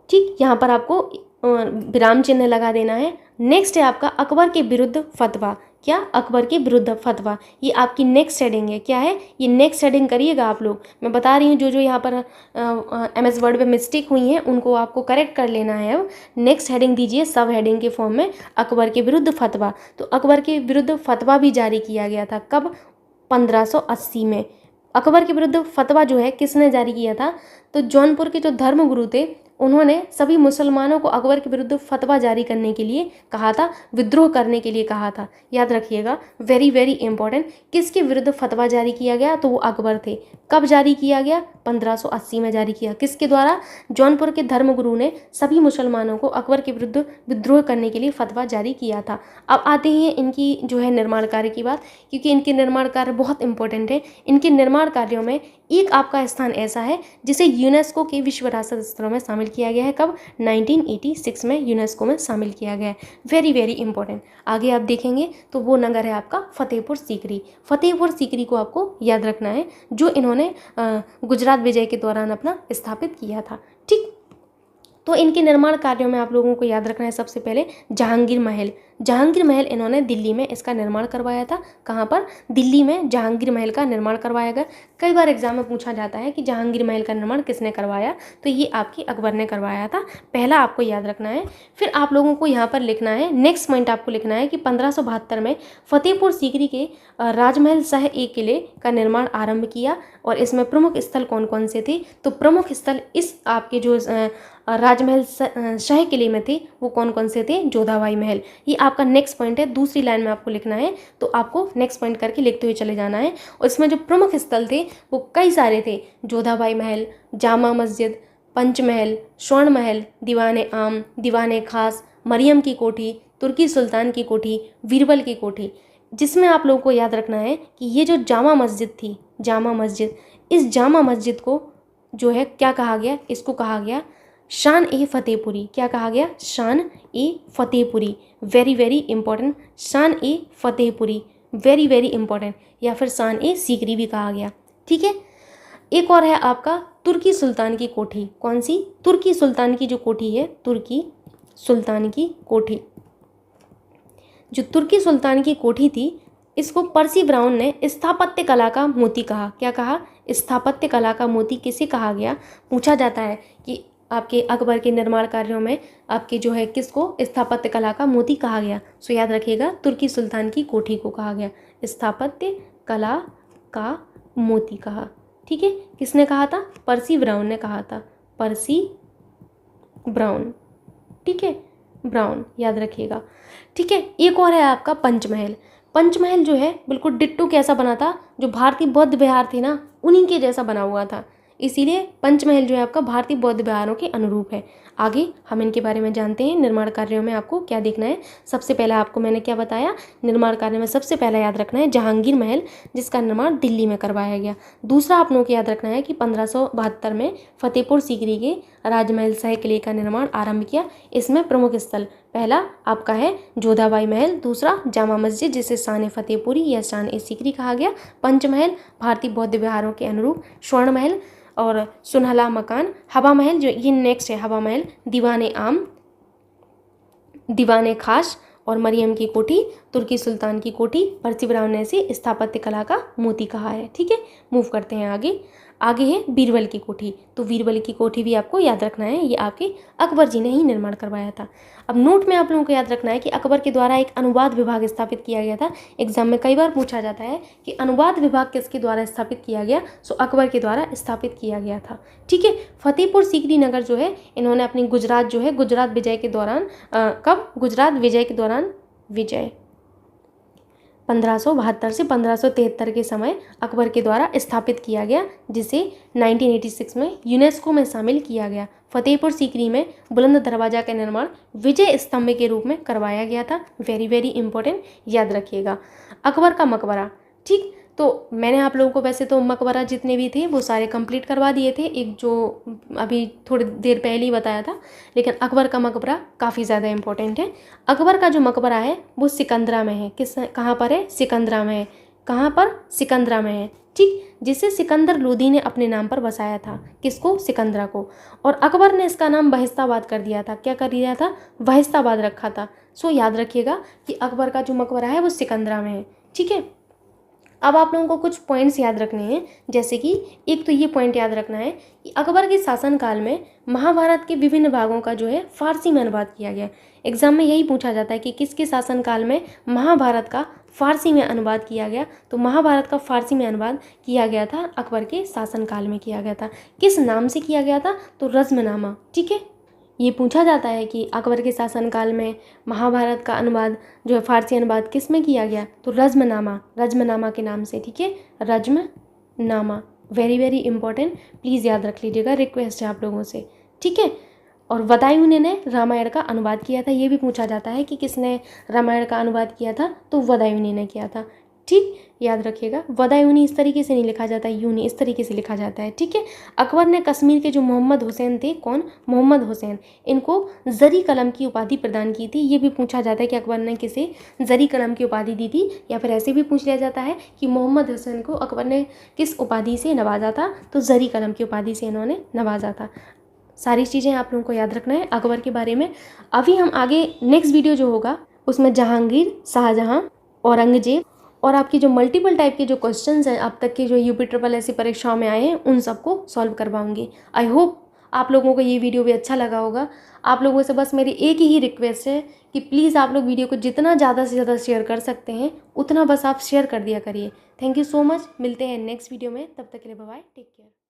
ठीक। यहाँ पर आपको विराम चिन्ह लगा देना है। नेक्स्ट है आपका अकबर के विरुद्ध फतवा। क्या? अकबर के विरुद्ध फतवा। ये आपकी नेक्स्ट हेडिंग है। क्या है ये? नेक्स्ट हेडिंग करिएगा आप लोग। मैं बता रही हूँ जो जो यहाँ पर MS वर्ड में मिस्टेक हुई हैं उनको आपको करेक्ट कर लेना है। अब नेक्स्ट हेडिंग दीजिए सब हेडिंग के फॉर्म में, अकबर के विरुद्ध फतवा। तो अकबर के विरुद्ध फतवा भी जारी किया गया था। कब? 1580 में। अकबर के विरुद्ध फतवा जो है किसने जारी किया था? तो जौनपुर के जो धर्मगुरु थे उन्होंने सभी मुसलमानों को अकबर के विरुद्ध फतवा जारी करने के लिए कहा था, विद्रोह करने के लिए कहा था। याद रखिएगा, वेरी वेरी इंपॉर्टेंट। किसके विरुद्ध फतवा जारी किया गया? तो वो अकबर थे। कब जारी किया गया? 1580 में जारी किया। किसके द्वारा? जौनपुर के धर्मगुरु ने सभी मुसलमानों को अकबर के विरुद्ध विद्रोह करने के लिए फतवा जारी किया था। अब आते हैं इनकी जो है निर्माण कार्य की बात, क्योंकि इनके निर्माण कार्य बहुत इंपॉर्टेंट है। इनके निर्माण कार्यों में एक आपका स्थान ऐसा है जिसे यूनेस्को के विश्व विरासत स्थलों में शामिल किया गया है। कब? 1986 में यूनेस्को में शामिल किया गया है। Very very important. आगे आप देखेंगे तो वो नगर है आपका फतेहपुर सीकरी। फतेहपुर सीकरी को आपको याद रखना है, जो इन्होंने गुजरात विजय के दौरान अपना स्थापित किया था, ठीक। तो इनके निर्माण कार्यों में आप लोगों को याद रखना है सबसे पहले जहांगीर महल। जहांगीर महल इन्होंने दिल्ली में इसका निर्माण करवाया था। कहाँ पर? दिल्ली में जहांगीर महल का निर्माण करवाया गया। कई बार एग्जाम में पूछा जाता है कि जहांगीर महल का निर्माण किसने करवाया? तो ये आपकी अकबर ने करवाया था। पहला आपको याद रखना है। फिर आप लोगों को यहाँ पर लिखना है, नेक्स्ट पॉइंट आपको लिखना है कि 1572 में फतेहपुर सीकरी के राजमहल शाह ए किले का निर्माण आरंभ किया। और इसमें प्रमुख स्थल कौन कौन से थे? तो प्रमुख स्थल इस आपके जो राजमहल शाह किले में थे वो कौन कौन से थे? जोधाबाई महल। ये आपका नेक्स्ट पॉइंट है, दूसरी लाइन में आपको लिखना है। तो आपको नेक्स्ट पॉइंट करके लिखते हुए चले जाना है। और इसमें जो प्रमुख स्थल थे वो कई सारे थे। जोधाबाई महल, जामा मस्जिद, पंचमहल, स्वर्ण महल, दीवाने आम, दीवाने खास, मरियम की कोठी, तुर्की सुल्तान की कोठी, बीरबल की कोठी। जिसमें आप लोगों को याद रखना है कि ये जो जामा मस्जिद थी, जामा मस्जिद, इस जामा मस्जिद को जो है क्या कहा गया, इसको कहा गया शान ए फतेहपुरी। क्या कहा गया, शान ए फतेहपुरी। वेरी वेरी इंपॉर्टेंट, शान ए फतेहपुरी, वेरी वेरी इंपॉर्टेंट, या फिर शान ए सीकरी भी कहा गया। ठीक है, एक और है आपका तुर्की सुल्तान की कोठी। कौन सी, तुर्की सुल्तान की जो कोठी है, तुर्की सुल्तान की कोठी। जो तुर्की सुल्तान की कोठी थी, इसको पर्सी ब्राउन ने स्थापत्य कला का मोती कहा। क्या कहा, स्थापत्य कला का मोती किसे कहा गया। पूछा जाता है कि आपके अकबर के निर्माण कार्यों में आपके जो है किसको स्थापत्य कला का मोती कहा गया। सो याद रखिएगा, तुर्की सुल्तान की कोठी को कहा गया स्थापत्य कला का मोती कहा। ठीक है, किसने कहा था, पर्सी ब्राउन ने कहा था, पर्सी ब्राउन। ठीक है, ब्राउन याद रखिएगा। ठीक है, एक और है आपका पंचमहल। पंचमहल जो है बिल्कुल डिट्टो कैसा बना था, जो भारतीय बौद्ध विहार थे ना, उन्हीं के जैसा बना हुआ था, इसीलिए पंचमहल जो है आपका भारतीय बौद्ध विहारों के अनुरूप है। आगे हम इनके बारे में जानते हैं। निर्माण कार्यों में आपको क्या देखना है, सबसे पहले आपको मैंने क्या बताया, निर्माण कार्य में सबसे पहला याद रखना है जहांगीर महल, जिसका निर्माण दिल्ली में करवाया गया। दूसरा आप लोगों को याद रखना है कि 1572 में फतेहपुर सीकरी के राजमहल सह किले का निर्माण आरंभ किया। इसमें प्रमुख स्थल पहला आपका है जोधाबाई महल, दूसरा जामा मस्जिद जिसे शान ए फतेहपुरी या शान ए सीकरी कहा गया, पंचमहल भारतीय बौद्ध विहारों के अनुरूप, स्वर्ण महल और सुनहला मकान, हवा महल जो ये नेक्स्ट है, हवा महल, दीवाने आम, दीवाने खास और मरियम की कोठी, तुर्की सुल्तान की कोठी, पर्सी ब्राउन ने इसे स्थापत्य कला का मोती कहा है। ठीक है, मूव करते हैं आगे। आगे है बीरबल की कोठी। तो बीरबल की कोठी भी आपको याद रखना है, ये आपके अकबर जी ने ही निर्माण करवाया था। अब नोट में आप लोगों को याद रखना है कि अकबर के द्वारा एक अनुवाद विभाग स्थापित किया गया था। एग्जाम में कई बार पूछा जाता है कि अनुवाद विभाग किसके द्वारा स्थापित किया गया, सो अकबर के द्वारा स्थापित किया गया था। ठीक है, फतेहपुर सीकरी नगर जो है इन्होंने अपनी गुजरात जो है गुजरात विजय के दौरान कब, गुजरात विजय के दौरान, विजय 1572 से 1573 के समय अकबर के द्वारा स्थापित किया गया, जिसे 1986 में यूनेस्को में शामिल किया गया। फतेहपुर सीकरी में बुलंद दरवाजा का निर्माण विजय स्तंभ के रूप में करवाया गया था। वेरी वेरी इंपॉर्टेंट, याद रखिएगा। अकबर का मकबरा। ठीक, तो मैंने आप लोगों को वैसे तो मकबरा जितने भी थे वो सारे कंप्लीट करवा दिए थे, एक जो अभी थोड़ी देर पहले ही बताया था, लेकिन अकबर का मकबरा काफ़ी ज़्यादा इंपॉर्टेंट है। अकबर का जो मकबरा है वो सिकंदरा में है। कहाँ पर है, सिकंदरा में है। कहाँ पर, सिकंदरा में है। ठीक, जिसे सिकंदर लोदी ने अपने नाम पर बसाया था। किसको, सिकंदरा को। और अकबर ने इसका नाम बहिस्ताबाद कर दिया था। क्या कर दिया था, बहिस्ताबाद रखा था। सो याद रखिएगा कि अकबर का जो मकबरा है वो सिकंदरा में है। ठीक है, अब आप लोगों को कुछ पॉइंट्स याद रखने हैं, जैसे कि एक तो ये पॉइंट याद रखना है कि अकबर के शासनकाल में महाभारत के विभिन्न भागों का जो है फारसी में अनुवाद किया गया। एग्जाम में यही पूछा जाता है कि किसके शासनकाल में महाभारत का फारसी में अनुवाद किया गया, तो महाभारत का फारसी में अनुवाद किया गया था, अकबर के शासनकाल में किया गया था। किस नाम से किया गया था, तो रज़्मनामा। ठीक है, ये पूछा जाता है कि अकबर के शासनकाल में महाभारत का अनुवाद जो है फारसी अनुवाद किस में किया गया, तो रज़्मनामा, रज़्मनामा के नाम से। ठीक है, Razmnama, very very important, please याद रख लीजिएगा, रिक्वेस्ट है आप लोगों से। ठीक है, और वदायूनी ने रामायण का अनुवाद किया था। ये भी पूछा जाता है कि किसने रामायण का अनुवाद किया था, तो वदायूनी ने किया था। ठीक, याद रखिएगा, वदायूनी इस तरीके से नहीं लिखा जाता, यूनी इस तरीके से लिखा जाता है। ठीक है, अकबर ने कश्मीर के जो मोहम्मद हुसैन थे, कौन, मोहम्मद हुसैन, इनको जरी कलम की उपाधि प्रदान की थी। ये भी पूछा जाता है कि अकबर ने किसे जरी कलम की उपाधि दी थी, या फिर ऐसे भी पूछ लिया जाता है कि मोहम्मद हुसैन को अकबर ने किस उपाधि से नवाजा था, तो जरी कलम की उपाधि से इन्होंने नवाजा था। सारी चीज़ें आप लोगों को याद रखना है अकबर के बारे में। अभी हम आगे नेक्स्ट वीडियो जो होगा उसमें जहांगीर, शाहजहां, औरंगजेब और आपकी जो मल्टीपल टाइप के जो क्वेश्चंस हैं अब तक के जो UPSSC परीक्षाओं में आए हैं उन सबको सॉल्व करवाऊंगी। आई होप आप लोगों को ये वीडियो भी अच्छा लगा होगा। आप लोगों से बस मेरी एक ही रिक्वेस्ट है कि प्लीज़ आप लोग वीडियो को जितना ज़्यादा से ज़्यादा शेयर कर सकते हैं उतना बस आप शेयर कर दिया करिए। थैंक यू सो मच, मिलते हैं नेक्स्ट वीडियो में, तब तक के लिए बाय बाय, टेक केयर।